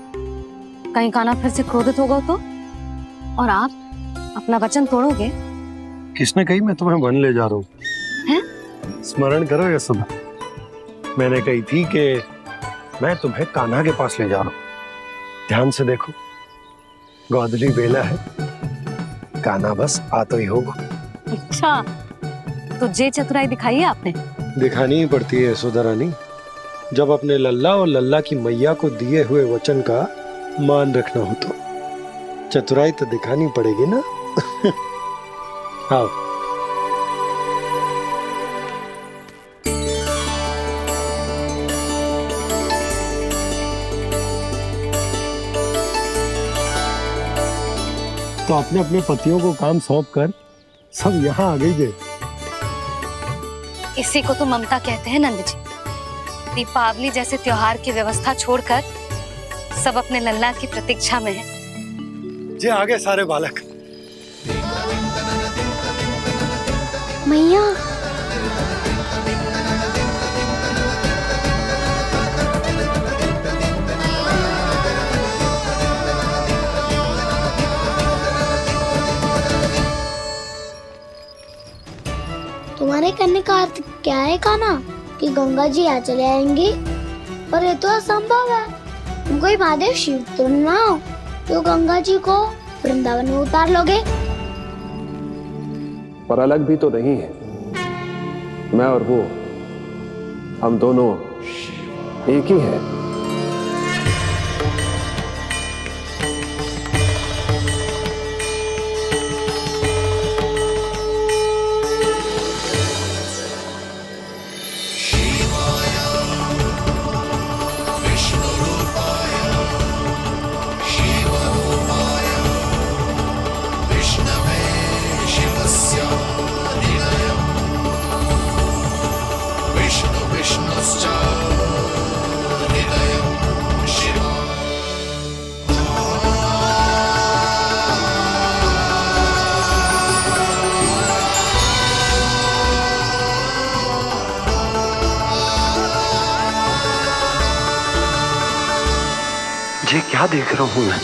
कहीं कान्हा फिर से क्रोधित होगा तो? और आप अपना वचन तोड़ोगे? किसने कही मैं तुम्हें वन ले जा रहा हूँ? स्मरण करो यशोदा, मैंने कही थी कि मैं तुम्हें कान्हा के पास ले जा रहा हूँ। ध्यान से देखो, गोधली बेला है, कान्हा बस आ तो ही होगा। अच्छा, तो जे चतुराई दिखाई है आपने? दिखानी ही पड़ती है यशोदा रानी, जब अपने लल्ला और लल्ला की मैया को दिए हुए वचन का मान रखना हो तो चतुराई तो दिखानी पड़ेगी ना। आओ। तो अपने अपने पतियों को काम सौंप कर सब यहाँ आ गई थे। इसी को तो ममता कहते हैं नंद जी। दीपावली जैसे त्योहार की व्यवस्था छोड़कर सब अपने लल्ला की प्रतीक्षा में हैं। जे आगे सारे बालक। मैया, तुम्हारे कहने का अर्थ क्या है कान्हा? कि गंगा जी यहाँ चले आएंगी? पर ये तो असंभव है। तुम कोई महादेव शिव तो ना हो जो गंगा जी को वृंदावन में उतार लोगे। पर अलग भी तो नहीं है। मैं और वो, हम दोनों एक ही हैं। ये क्या देख रहा हूं मैं?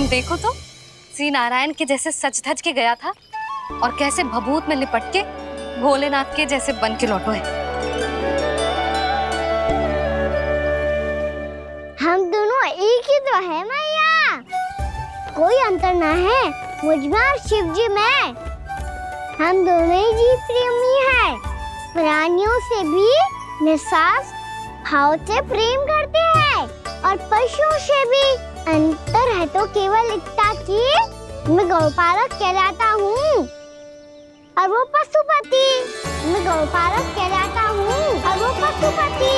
देखो तो श्री नारायण के जैसे सज धज के गया था और कैसे भभूत में लिपट के भोलेनाथ के जैसे बन के लौटो है। हम दोनों एक ही तो है मैया, कोई अंतर ना है मुझ में और शिव जी में। हम दोनों ही जीव प्रेमी हैं, प्राणियों से भी निस्वार्थ भाव से प्रेम करते हैं और पशुओं से भी। अंतर है तो केवल इतना कि मैं गौपालक कहलाता हूँ और वो पशुपति। मैं गौपालक कहलाता हूँ और वो पशुपति।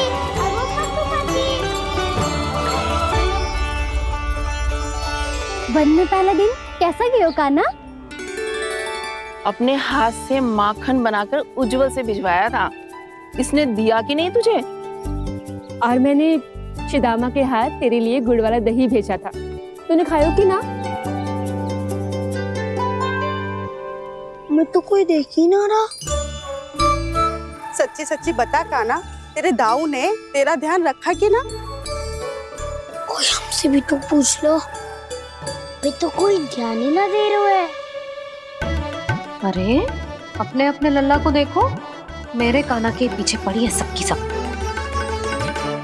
वन में पहला दिन कैसा गया कान्हा? अपने हाथ से माखन बनाकर उज्जवल से भिजवाया था। इसने दिया कि नहीं तुझे? और मैंने शिदामा के हाथ तेरे लिए गुड़ वाला दही भेजा था, तूने खाया कि ना? मैं तो कोई देख ही ना रहा। सच्ची सच्ची बता कान्हा, तेरे दाऊ ने तेरा ध्यान रखा कि ना? कोई हमसे भी तो पूछ लो, मैं तो कोई ध्यान ही ना दे रहा है। अरे अपने अपने लल्ला को देखो, मेरे कान्हा के पीछे पड़ी है सबकी सब।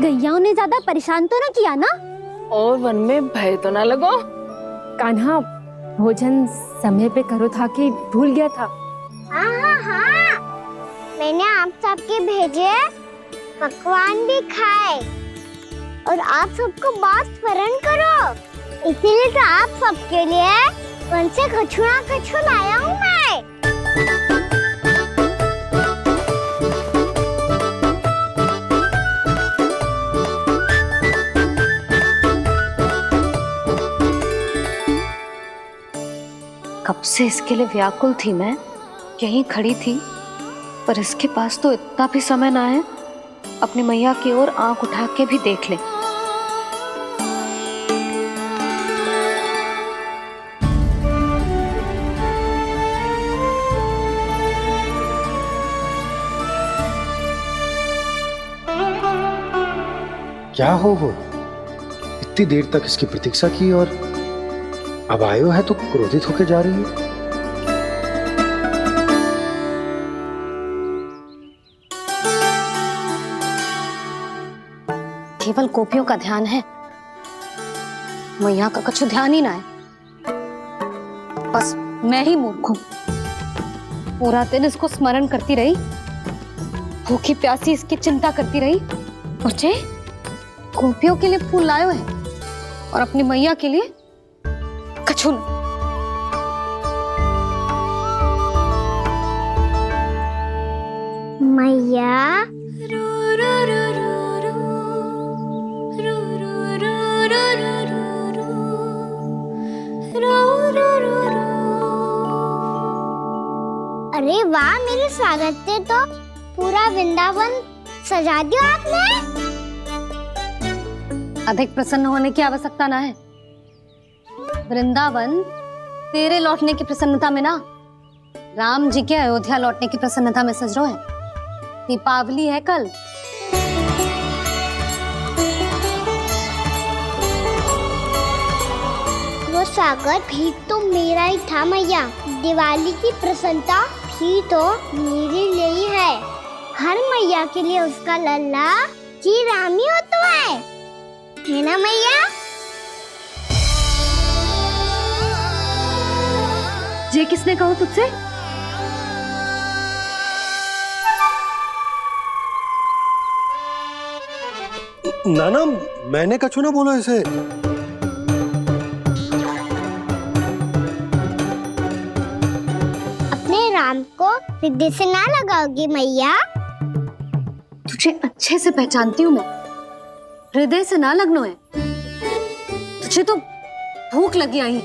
गैयाओं ने ज्यादा परेशान तो ना किया ना? और वन में भय तो ना लगो? कान्हा भोजन समय पे करो था कि भूल गया था? हाँ, मैंने आप सबके भेजे पकवान भी खाए और आप सबको बात स्मरण करो, इसीलिए तो आप सबके लिए वन से कछु लाया हूँ मैं। कब से इसके लिए व्याकुल थी मैं, यहीं खड़ी थी, पर इसके पास तो इतना भी समय ना है अपनी मैया की ओर आंख उठा के भी देख ले। क्या हो इतनी देर तक इसकी प्रतीक्षा की और अब आयो है तो क्रोधित होकर जा रही है। केवल गोपियों का ध्यान है, मैया का कछु ध्यान ही ना है। बस मैं ही मूर्ख हूं, पूरा दिन इसको स्मरण करती रही, भूखी प्यासी इसकी चिंता करती रही, और जे गोपियों के लिए फूल लायो है और अपनी मैया के लिए कछु न। मैया अरे वाह, मेरे स्वागत से तो पूरा वृंदावन सजा दिया आपने। अधिक प्रसन्न होने की आवश्यकता ना है। वृंदावन तेरे लौटने की प्रसन्नता में ना, राम जी के अयोध्या लौटने की प्रसन्नता में सज रहे हैं। दीपावली है कल। वो वो सागर भी तो मेरा ही था मैया। दिवाली की प्रसन्नता भी तो मेरे लिए ही है। हर मैया के लिए उसका लल्ला की रामी होता है ना मैया? ये किसने कहा तुझसे? नाना, मैंने कछु ना बोला इसे। अपने राम को हृदय से ना लगाओगी मैया? तुझे अच्छे से पहचानती हूँ मैं, हृदय से ना लगनो है। तुझे तो भूख लगी आई है,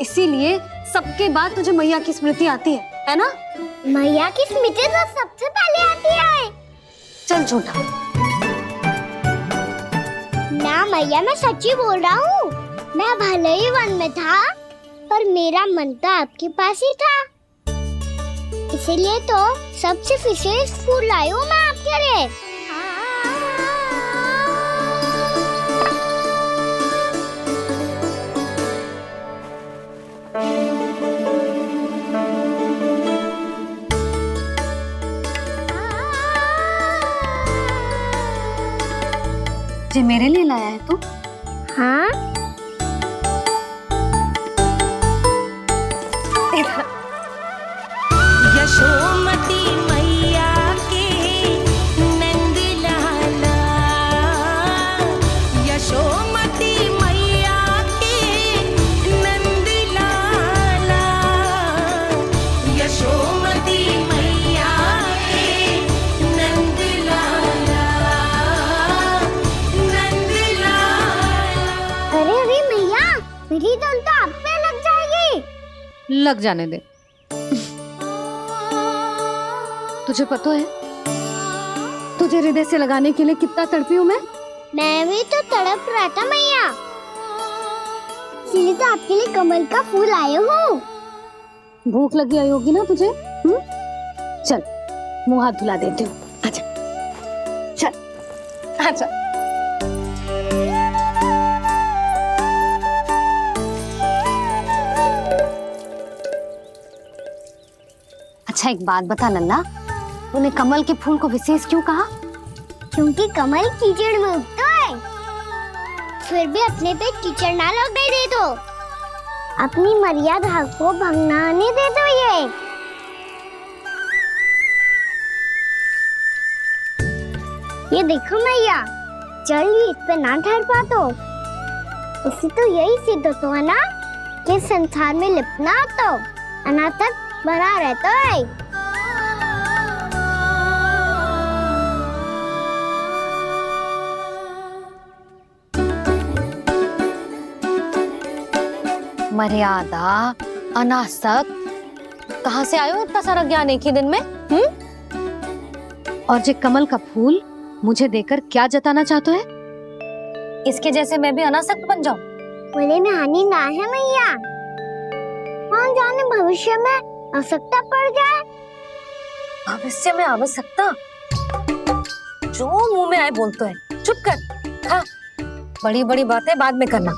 इसीलिए सबके बाद तुझे मैया की स्मृति आती है ना? मैया की स्मृति तो सबसे पहले आती है। चल झूठा। ना मैया, मैं सच्ची बोल रहा हूँ। मैं भले ही वन में था, पर मेरा मन तो आपके पास ही था। इसीलिए तो सबसे विशेष फूल लाई हूँ मैं आपके लिए। ये मेरे लिए लाया है तू? हाँ। यशोमती मैया के नंद लाला, यशोमती मैया के नंद लाला, यशोमती मैया के नंद लाला, नंद लाला। अरे अरे मैया, मेरी धुन तो आप पे लग जाएगी। लग जाने दे। तुझे पता है तुझे हृदय से लगाने के लिए कितना तड़पी हूँ मैं? मैं भी तो तड़प रहा था मैया, इसलिए तो आपके लिए कमल का फूल आया हूँ। भूख लगी आई होगी ना तुझे? चल मुंह हाथ धुला देती हूँ। आजा चल आजा। अच्छा एक बात बता लल्ला, तूने कमल के फूल को विशेष क्यों कहा? क्योंकि कमल कीचड़ में उगता है, फिर भी अपने पे कीचड़ ना लगने दे दो। अपनी मर्यादा को भंगना नहीं दे दो। ये देखो मैया, चल इस पे ना ठहर पा तो इससे तो यही सिद्ध होता है ना कि संसार में लिपना तो अनाथ तक बना रहता है। मर्यादा, अनासक्त, कहाँ से आयो इतना सारा ज्ञान एक ही दिन में? और ये कमल का फूल मुझे देकर क्या जताना चाहते है? इसके जैसे मैं भी अनासक्त बन जाऊं? बोले में हानि ना है मैया, कौन जाने भविष्य में आवश्यकता पड़ जाए। भविष्य में आवश्यकता? जो मुंह में आए बोलते हैं, चुप कर। हाँ, बड़ी बड़ी बातें बाद में करना,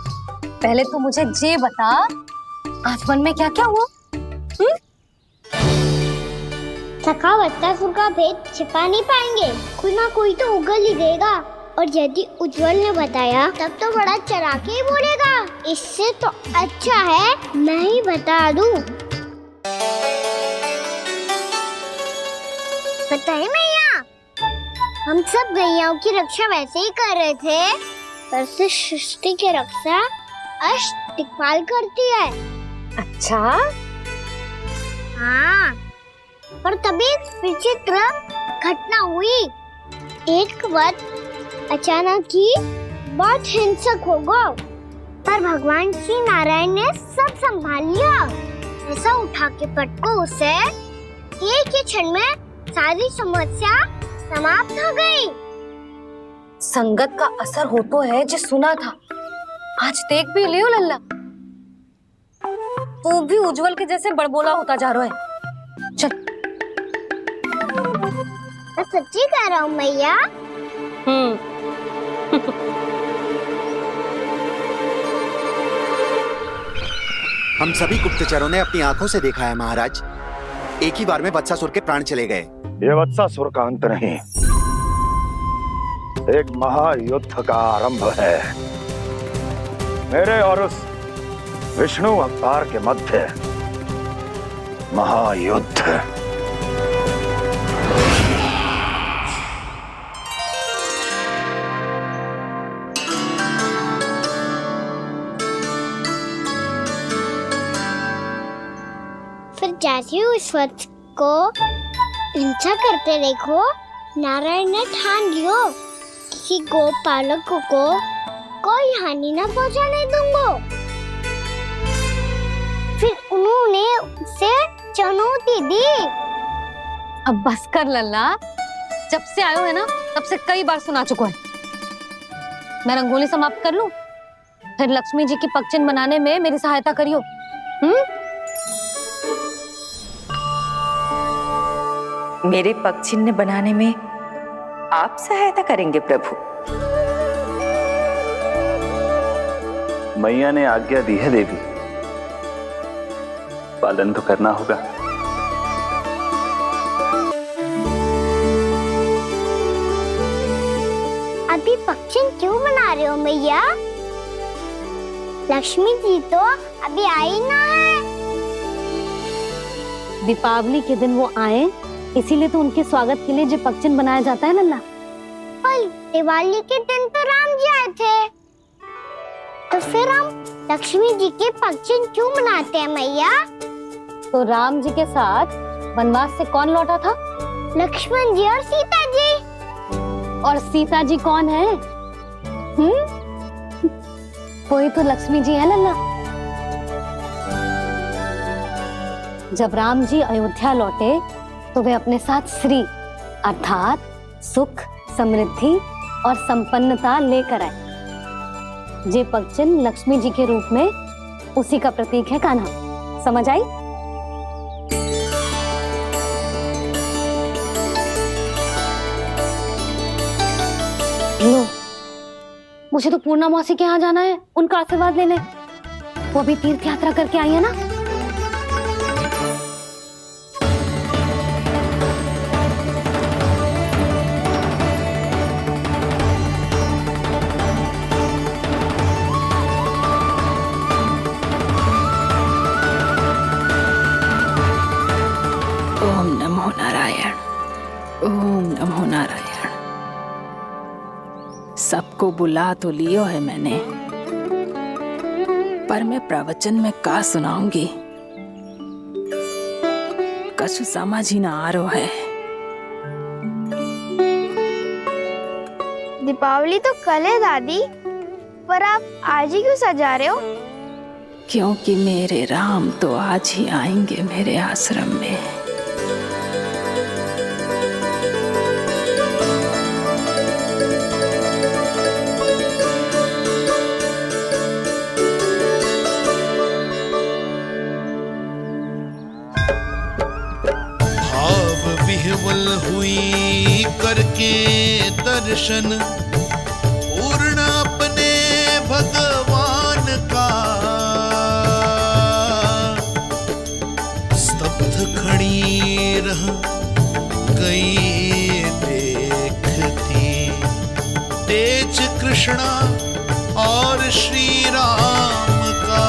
पहले तो मुझे ये बता आज वन में क्या क्या हुआ? सखावत्तासुर का भेद छिपा नहीं पाएंगे, कोई ना कोई तो उगल ही देगा। और यदि उज्जवल ने बताया तब तो बड़ा चढ़ा के ही बोलेगा। इससे तो अच्छा है मैं ही बता दूं। पता है मैया, हम सब गैयाओं की रक्षा वैसे ही कर रहे थे, पर से सृष्टि की रक्षा अष्ट दिक्पाल करती है। अच्छा? हाँ, पर तभी विचित्र घटना हुई। एक वक्त अचानक ही बहुत हिंसक हो गया, पर भगवान श्री नारायण ने सब संभाल लिया। ऐसा उठा के पटको उसे, एक ही क्षण में सारी समस्या समाप्त हो गई। संगत का असर हो तो है जो सुना था, आज देख भी लियो लल्ला, तू भी उज्जवल के जैसे बड़बोला होता जा रहा है। चल। मैं सच्ची कह रहा हूँ मैया। हम सभी गुप्तचरों ने अपनी आंखों से देखा है महाराज। एक ही बार में वत्सासुर के प्राण चले गए। ये वत्सासुर का अंत नहीं, एक महायुद्ध का आरंभ है। मेरे और उस विष्णु अवतार के मध्य महायुद्ध। फिर जैसे ही उस वत्स को हिंसा करते देखो, नारायण ने ठान लियो किसी गोपालक को कोई हानि न पहुंचाने दूंगा। फिर उन्होंने उसे चुनौती दी। अब बस कर लल्ला, जब से आयो है ना तब से कई बार सुना चुका है। मैं रंगोली समाप्त कर लूं, फिर लक्ष्मी जी की पगचिन बनाने में मेरी सहायता करियो। मेरे पगचिन्ह बनाने में आप सहायता करेंगे प्रभु? मैया ने आज्ञा दी है देवी, पालन तो करना होगा। अभी पगचिन क्यों बना रहे हो मैया? लक्ष्मी जी तो अभी आई ना है। दीपावली के दिन वो आए, इसीलिए तो उनके स्वागत के लिए जो पगचिन बनाया जाता है लल्ला। पर दिवाली के दिन तो राम जी आए थे, तो फिर हम लक्ष्मी जी के पगचिन क्यों मनाते हैं मैया? तो राम जी के साथ वनवास से कौन लौटा था? लक्ष्मण जी और सीता जी। और सीता जी कौन है? वही तो लक्ष्मी जी है लल्ला। जब राम जी अयोध्या लौटे तो वे अपने साथ श्री अर्थात सुख, समृद्धि और संपन्नता लेकर आए। जे पगचिन लक्ष्मी जी के रूप में उसी का प्रतीक है कान्हा। समझ आई? लो, मुझे तो पूर्णा मौसी के यहाँ जाना है, उनका आशीर्वाद लेने। वो अभी तीर्थ यात्रा करके आई है ना। ओम नमो नारायण, ओम नमो नारायण। सबको बुला तो लियो है मैंने, पर मैं प्रवचन में का सुनाऊंगी, कछु समझ ही ना आ रहा है। दीपावली तो कल है दादी, पर आप आज ही क्यों सजा रहे हो? क्योंकि मेरे राम तो आज ही आएंगे मेरे आश्रम में। विह्वल हुई करके दर्शन, पूर्ण अपने भगवान का, स्तब्ध खड़ी रह गई देखती, तेज कृष्णा और श्री राम का।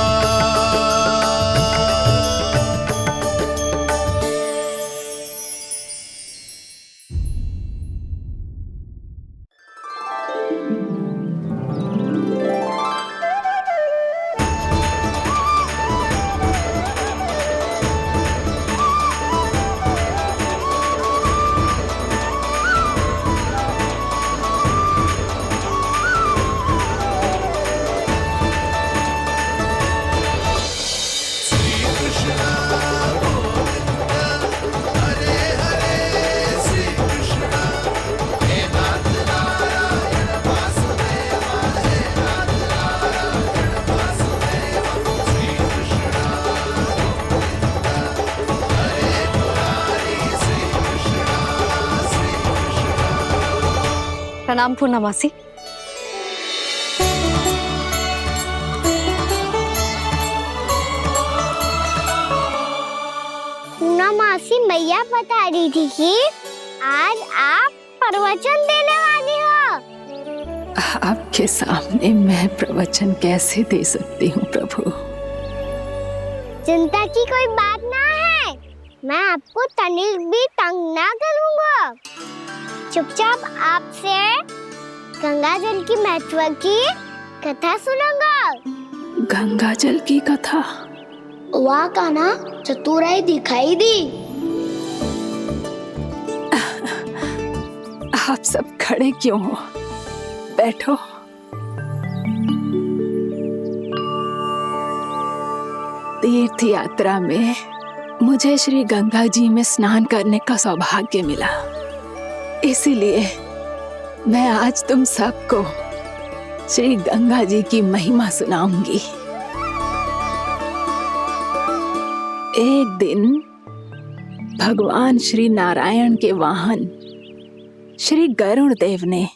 प्रणाम पूर्णा मौसी। मैया बता रही थी कि आज आप प्रवचन देने वाली हो। आपके सामने मैं प्रवचन कैसे दे सकती हूँ प्रभु? चिंता की कोई बात ना है, मैं आपको तनिक भी तंग ना करूँगा। चुपचाप आपसे गंगा जल की महत्व की कथा सुनूंगा। गंगा जल की कथा? वाह कान्हा, चतुराई दिखाई दी। आप सब खड़े क्यों हो? बैठो। तीर्थ यात्रा में मुझे श्री गंगा जी में स्नान करने का सौभाग्य मिला, इसीलिए मैं आज तुम सबको श्री गंगा जी की महिमा सुनाऊंगी। एक दिन भगवान श्री नारायण के वाहन श्री गरुड़ देव ने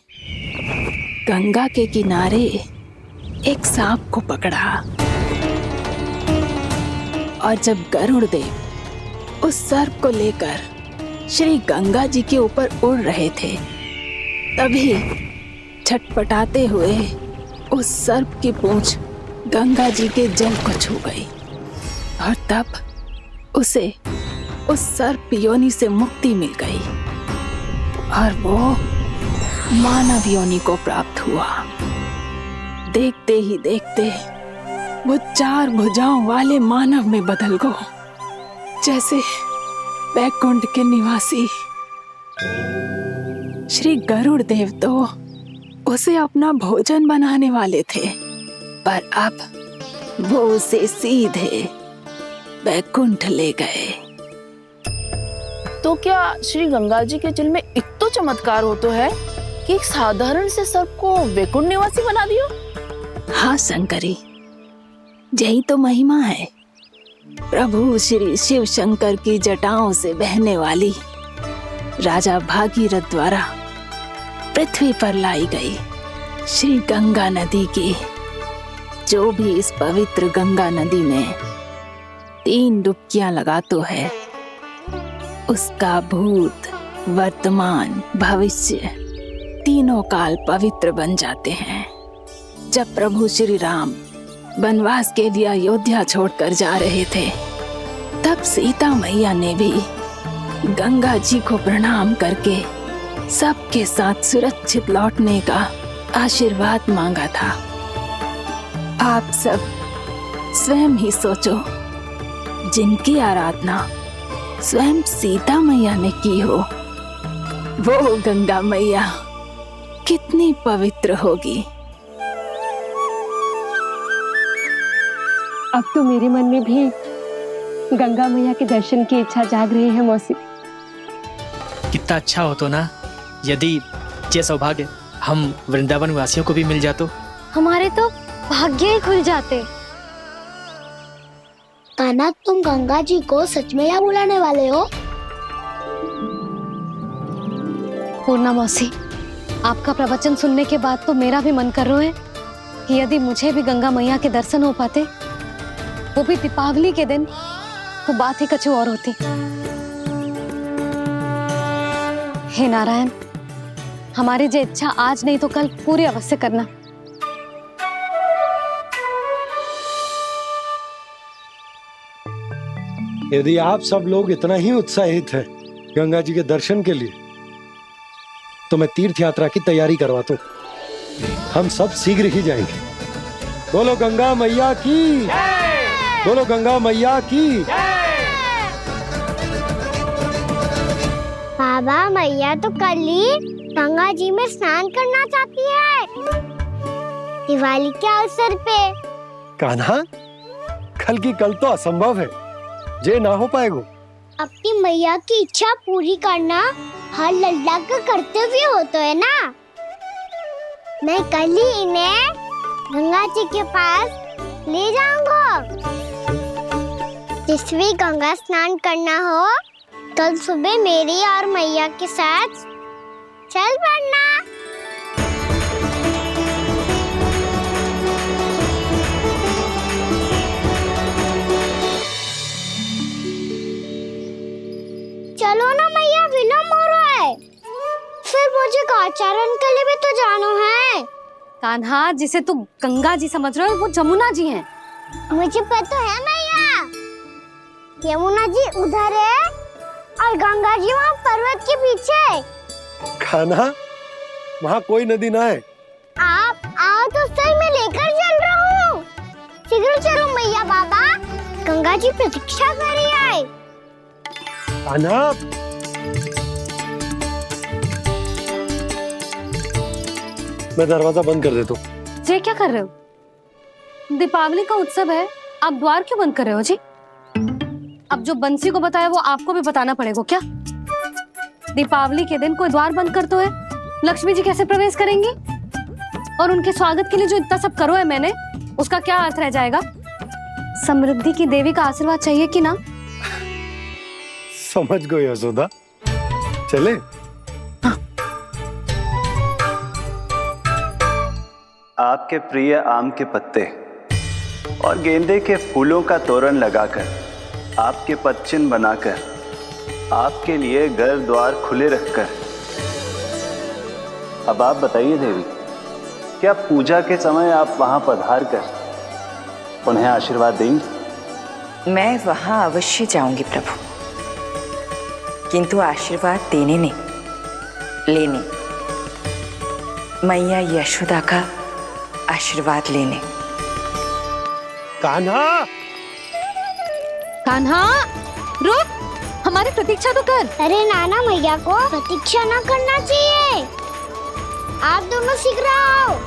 गंगा के किनारे एक सांप को पकड़ा, और जब गरुड़ देव उस सर्प को लेकर श्री गंगा जी के ऊपर उड़ रहे थे, तभी छटपटाते हुए उस सर्प की पूंछ गंगा जी के जल को छू गई, और तब उसे उस सर्प योनि से मुक्ति मिल गई और वो मानव योनि को प्राप्त हुआ। देखते ही देखते वो 4 भुजाओं वाले मानव में बदल गया, जैसे बैकुंठ के निवासी। श्री गरुड़ देव तो उसे अपना भोजन बनाने वाले थे, पर अब वो उसे सीधे बैकुंठ ले गए। तो क्या श्री गंगा जी के जल में इतना चमत्कार हो तो है कि एक साधारण से सर्प को वैकुंठ निवासी बना दियो? हाँ शंकरी, यही तो महिमा है। प्रभु श्री शिव शंकर की जटाओं से बहने वाली राजा भागीरथ द्वारा पृथ्वी पर लाई गई श्री गंगा नदी की, जो भी इस पवित्र गंगा नदी में 3 डुबकियां लगातो है, उसका भूत, वर्तमान, भविष्य तीनों काल पवित्र बन जाते हैं। जब प्रभु श्री राम वनवास के लिए अयोध्या छोड़कर जा रहे थे, तब सीता मैया ने भी गंगा जी को प्रणाम करके सबके साथ सुरक्षित लौटने का आशीर्वाद मांगा था। आप सब स्वयं ही सोचो, जिनकी आराधना स्वयं सीता मैया ने की हो, वो गंगा मैया कितनी पवित्र होगी। अब तो मेरे मन में भी गंगा मैया के दर्शन की इच्छा जाग रही है मौसी। कितना अच्छा हो तो ना यदि ये सौभाग्य हम वृंदावन वासियों को भी मिल जातो। हमारे तो भाग्य ही खुल जाते। कान्हा, तुम गंगा जी को सच में यहाँ बुलाने वाले हो? पूर्णा मौसी, आपका प्रवचन सुनने के बाद तो मेरा भी मन कर रहा है कि यदि मुझे भी गंगा मैया के दर्शन हो पाते, वो भी दीपावली के दिन, तो बात ही कुछ और होती। हे नारायण, हमारी जो इच्छा आज नहीं तो कल पूरी अवश्य करना। यदि आप सब लोग इतना ही उत्साहित हैं गंगा जी के दर्शन के लिए, तो मैं तीर्थ यात्रा की तैयारी करवाता हूँ। हम सब शीघ्र ही जाएंगे। बोलो गंगा मैया की, बोलो गंगा मैया की। बाबा, मैया तो कल ही गंगा जी में स्नान करना चाहती है, दिवाली के अवसर पे। कान्हा, कल की कल तो असंभव है, जे ना हो पाएगा। अपनी मैया की इच्छा पूरी करना हर लल्ला का कर्तव्य होता है ना। मैं कल ही इन्हें गंगा जी के पास ले जाऊंगा। जिस भी गंगा स्नान करना हो, कल सुबह मेरी और मैया के साथ चल पड़ना। आचरण के लिए भी तो जानो है। कान्हा, जिसे तू गंगा जी समझ रहे हो वो जमुना जी हैं। मुझे पता है मैया, यमुना जी उधर है और गंगा जी वहाँ पर्वत के पीछे। कान्हा, वहाँ कोई नदी ना है। आप आओ तो सही, मैं लेकर चल रहा हूँ। शीघ्र चलो मैया बाबा, गंगा जी प्रतीक्षा कर रही है। कान्हा, मैं दरवाजा बंद कर देता हूँ। ये क्या कर रहे हो? दीपावली का उत्सव है, आप द्वार क्यों बंद कर रहे हो जी? अब जो बंसी को बताया वो आपको भी बताना पड़ेगा क्या? दीपावली के दिन कोई द्वार बंद कर तो है, लक्ष्मी जी कैसे प्रवेश करेंगी? और उनके स्वागत के लिए जो इतना सब करो है मैंने, उसका क्या अर्थ रह जाएगा? समृद्धि की देवी का आशीर्वाद चाहिए कि ना? समझ गई यशोदा, चले। आपके प्रिय आम के पत्ते और गेंदे के फूलों का तोरण लगाकर, आपके पदचिन्ह बनाकर, आपके लिए घर द्वार खुले रखकर, अब आप बताइए देवी, क्या पूजा के समय आप वहां पधार कर उन्हें आशीर्वाद देंगी? मैं वहां अवश्य जाऊंगी प्रभु, किंतु आशीर्वाद देने नहीं, लेने, मैया यशोदा का आशीर्वाद लेने। कान्हा, कान्हा, रुक, हमारी प्रतीक्षा तो कर। अरे नाना, मैया को प्रतीक्षा ना करना चाहिए। आप दोनों शीघ्र आओ।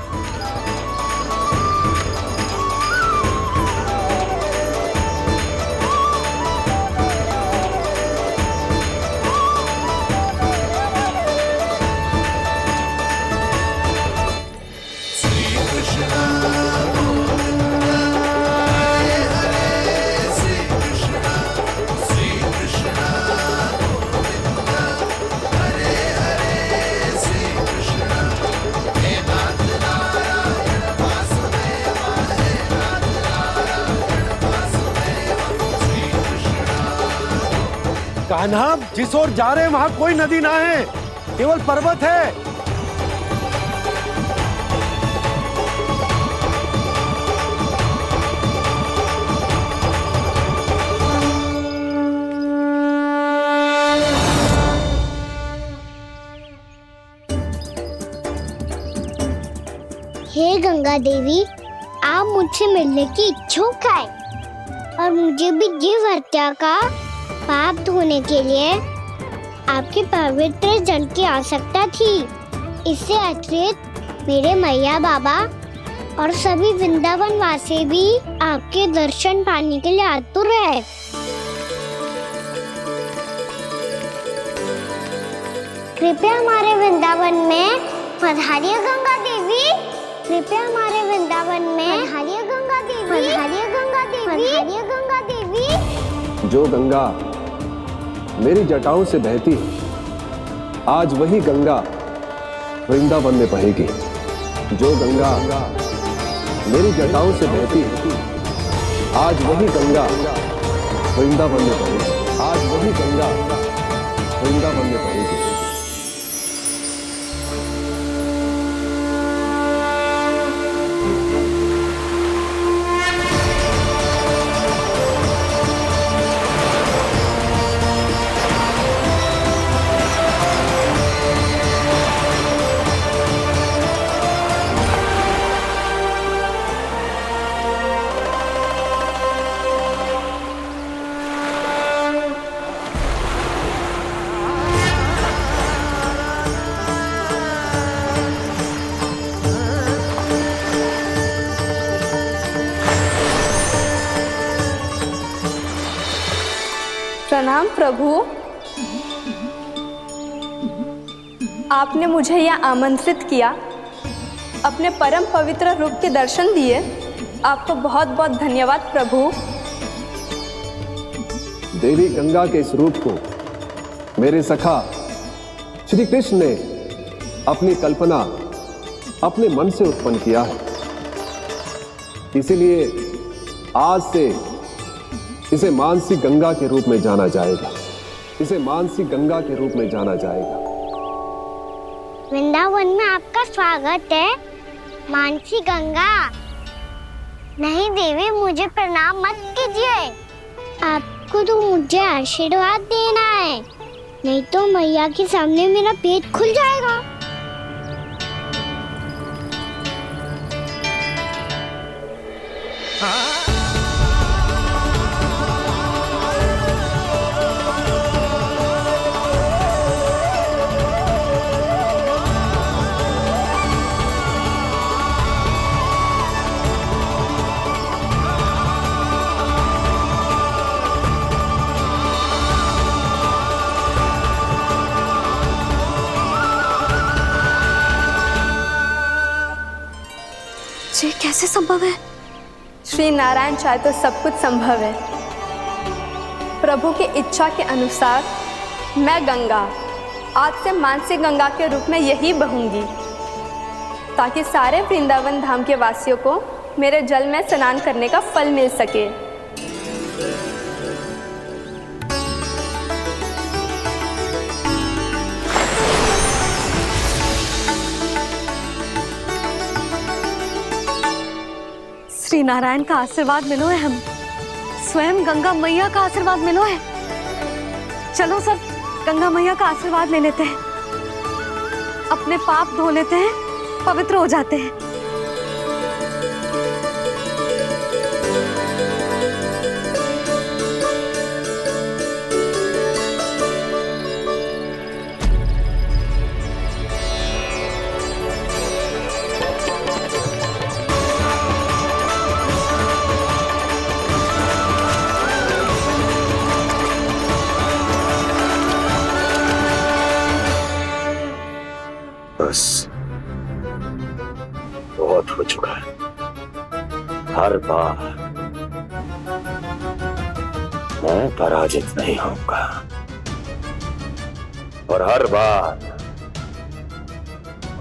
कान्हा, जिस ओर जा रहे हैं वहाँ कोई नदी ना है, केवल पर्वत है। हे गंगा देवी, आप मुझसे मिलने की इच्छुक है और मुझे भी जीव हत्या का पाप धोने के लिए आपके पवित्र जल की आवश्यकता थी। इससे अतिरिक्त मेरे मैया बाबा और सभी वृंदावन वासी भी आपके दर्शन पाने के लिए आतुर है। कृपया हमारे वृंदावन में पधारिए गंगा देवी। कृपया हमारे वृंदावन में पधारिए गंगा देवी। पधारिए गंगा देवी। पधारिए गंगा देवी। जो गंगा मेरी जटाओं से बहती है, आज वही गंगा वृंदावन में बहेगी। जो गंगा मेरी जटाओं से बहती है, आज वही गंगा वृंदावन में बहेगी। आज वही गंगा वृंदावन में बहेगी। प्रणाम प्रभु, आपने मुझे यहाँ आमंत्रित किया, अपने परम पवित्र रूप के दर्शन दिए। आपको बहुत बहुत धन्यवाद प्रभु। देवी गंगा के इस रूप को मेरे सखा श्री कृष्ण ने अपनी कल्पना अपने मन से उत्पन्न किया है। इसीलिए आज से इसे मानसी गंगा के रूप में जाना जाएगा। इसे मानसी गंगा के रूप में जाना जाएगा। वृंदावन वृंदावन में आपका स्वागत है। मानसी गंगा। नहीं देवी, मुझे प्रणाम मत कीजिए। आपको तो मुझे आशीर्वाद देना है, नहीं तो मैया के सामने मेरा पेट खुल जाएगा। ये कैसे संभव है? श्री नारायण चाहे तो सब कुछ संभव है। प्रभु की इच्छा के अनुसार मैं गंगा आज से मानसी गंगा के रूप में यही बहूंगी, ताकि सारे वृंदावन धाम के वासियों को मेरे जल में स्नान करने का फल मिल सके। श्री नारायण का आशीर्वाद मिलो है, हम स्वयं गंगा मैया का आशीर्वाद मिलो है। चलो सब गंगा मैया का आशीर्वाद ले लेते हैं, अपने पाप धो लेते हैं, पवित्र हो जाते हैं। बस बहुत हो चुका है। हर बार मैं पराजित नहीं होऊंगा और हर बार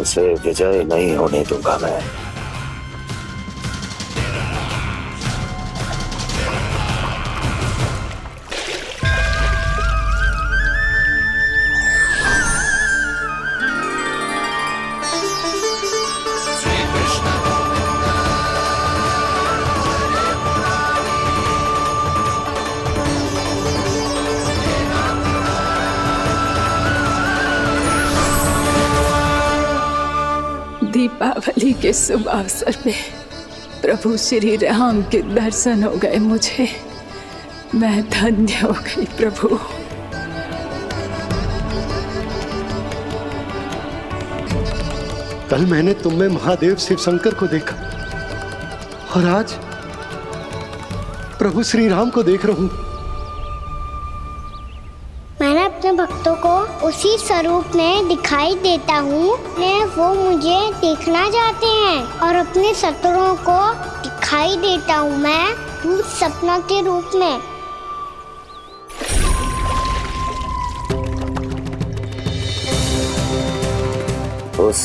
उसे विजय नहीं होने दूंगा मैं। दीपावली के शुभ अवसर में प्रभु श्री राम के दर्शन हो गए मुझे। मैं धन्य हो गई प्रभु। कल मैंने तुम में महादेव शिव शंकर को देखा और आज प्रभु श्री राम को देख रहा हूं। मैंने अपने भक्तों को उसी स्वरूप में दिखाई देता हूँ, वो मुझे देखना चाहते हैं और अपने शत्रुओं को दिखाई देता हूँ मैं भूत सपना के रूप में। उस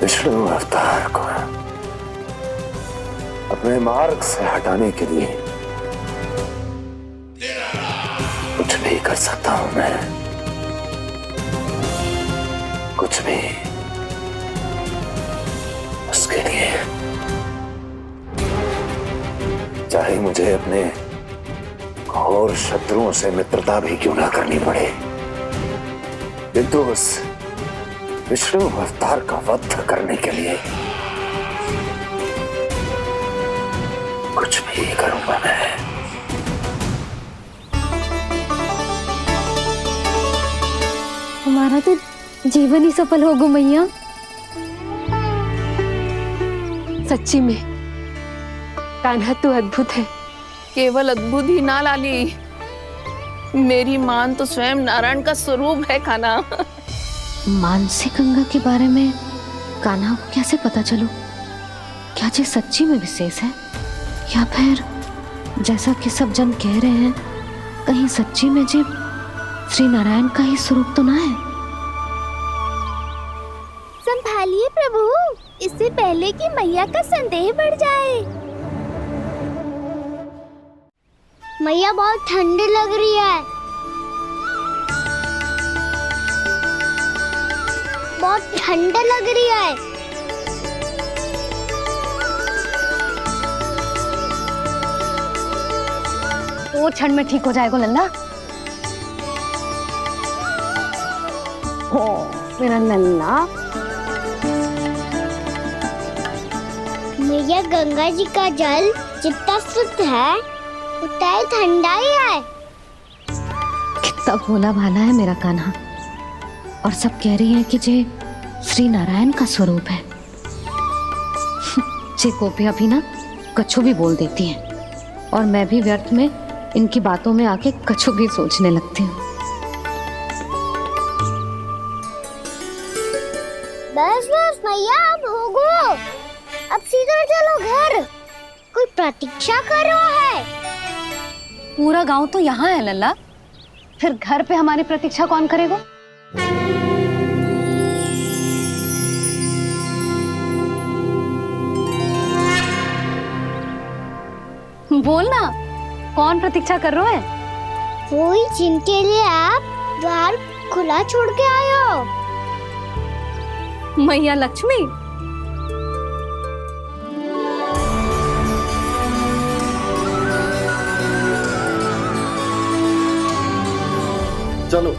विष्णु अवतार को अपने मार्ग से हटाने के लिए कुछ भी कर सकता हूं मैं, कुछ भी। उसके लिए चाहे मुझे अपने घोर शत्रुओं से मित्रता भी क्यों ना करनी पड़े, किंतु उस विष्णु अवतार का वध करने के लिए कुछ भी करूंगा मैं। हमारा तो जीवन ही सफल होगा मैया। सच्ची में कान्हा तू अद्भुत है। केवल अद्भुत ही ना लाली, मेरी मान तो स्वयं नारायण का स्वरूप है कान्हा। मानसी गंगा के बारे में कान्हा को कैसे पता चलू? क्या ये सच्ची में विशेष है या फिर जैसा कि सब जन कह रहे हैं, कहीं सच्ची में जी श्री नारायण का ही स्वरूप तो ना है? संभालिए प्रभु, इससे पहले कि मैया का संदेह बढ़ जाए। मैया बहुत ठंडी लग रही है। बहुत ठंड लग रही है। वो क्षण में ठीक हो जाएगा लल्ला। हो मेरा लल्ला। मैया गंगा जी का जल जितना शुद्ध है उतना ही ठंडा ही है। कितना भोला भाला है मेरा कान्हा। और सब कह रही हैं कि जे श्री नारायण का स्वरूप है। जे गोपियां भी ना कछु भी बोल देती हैं और मैं भी व्यर्थ में इनकी बातों में आके कछु भी सोचने लगती हूँ। बस बस मैया अब होगो। अब सीधा चलो घर। कोई प्रतीक्षा कर रहा है। पूरा गांव तो यहाँ है लल्ला, फिर घर पे हमारी प्रतीक्षा कौन करेगा? बोलना, कौन प्रतीक्षा कर रहे हैं? वही जिनके लिए आप द्वार खुला छोड़ के आए हो। मैया लक्ष्मी। चलो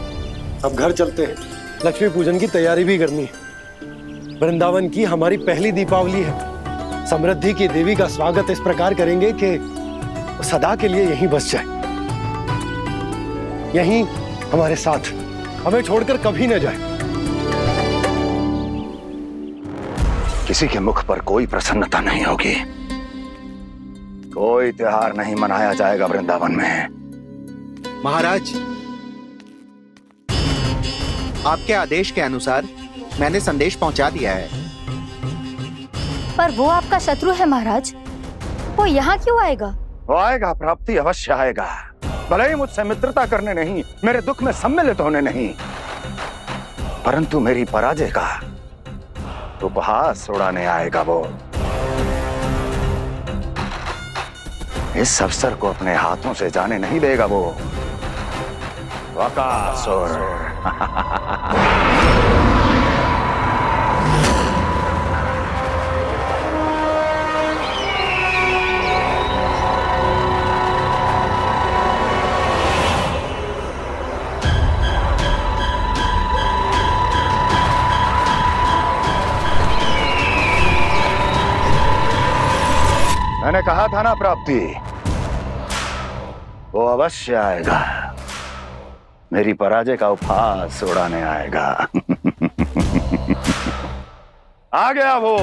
अब घर चलते हैं। लक्ष्मी पूजन की तैयारी भी करनी है। वृंदावन की हमारी पहली दीपावली है। समृद्धि की देवी का स्वागत इस प्रकार करेंगे कि सदा के लिए यहीं बस जाए, यहीं हमारे साथ, हमें छोड़कर कभी न जाए। किसी के मुख पर कोई प्रसन्नता नहीं होगी। कोई त्योहार नहीं मनाया जाएगा वृंदावन में। महाराज, आपके आदेश के अनुसार मैंने संदेश पहुंचा दिया है। पर वो आपका शत्रु है महाराज, वो यहाँ क्यों आएगा? वो आएगा, प्राप्ति अवश्य आएगा। भले ही मुझसे मित्रता करने नहीं, मेरे दुख में सम्मिलित होने नहीं, परंतु मेरी पराजय का उपहास उड़ाने आएगा वो। इस अवसर को अपने हाथों से जाने नहीं देगा वो। बकासुर। मैंने कहा था ना प्राप्ति, वो अवश्य आएगा। मेरी पराजय का उपहास उड़ाने आएगा। आ गया वो।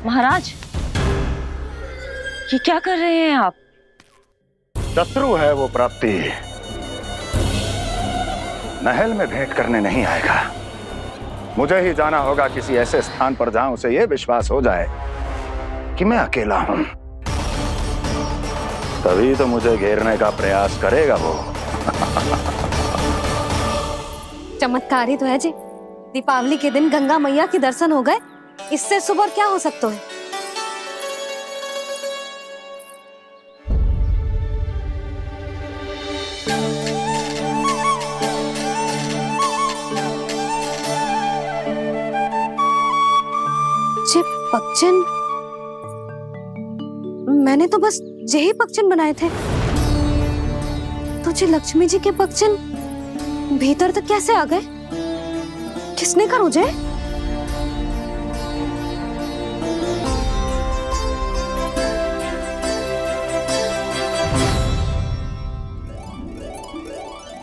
महाराज, ये क्या कर रहे हैं आप? शत्रु है वो प्राप्ति। महल में भेंट करने नहीं आएगा। मुझे ही जाना होगा किसी ऐसे स्थान पर जहां उसे यह विश्वास हो जाए कि मैं अकेला हूं। तभी तो मुझे घेरने का प्रयास करेगा वो। चमत्कारी तो है जी। दीपावली के दिन गंगा मैया के दर्शन हो गए, इससे शुभ और क्या हो सकता है? पक्षिन, मैंने तो बस यही पक्षिन बनाए थे। तुझे लक्ष्मी जी के पक्षिन भीतर तक कैसे आ गए? किसने कर मुझे?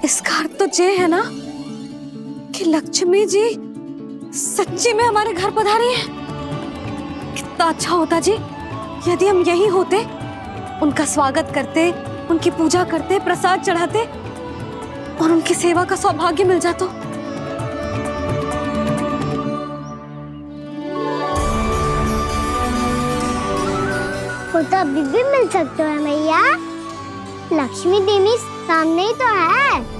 इसका अर्थ तो ये है ना कि लक्ष्मी जी सच्ची में हमारे घर पधारी हैं। कितना अच्छा होता जी यदि हम यही होते, उनका स्वागत करते, उनकी पूजा करते, प्रसाद चढ़ाते और उनकी सेवा का सौभाग्य मिल जाता। वो तो अभी भी मिल सकता है मैया। लक्ष्मी देवी सामने ही तो है।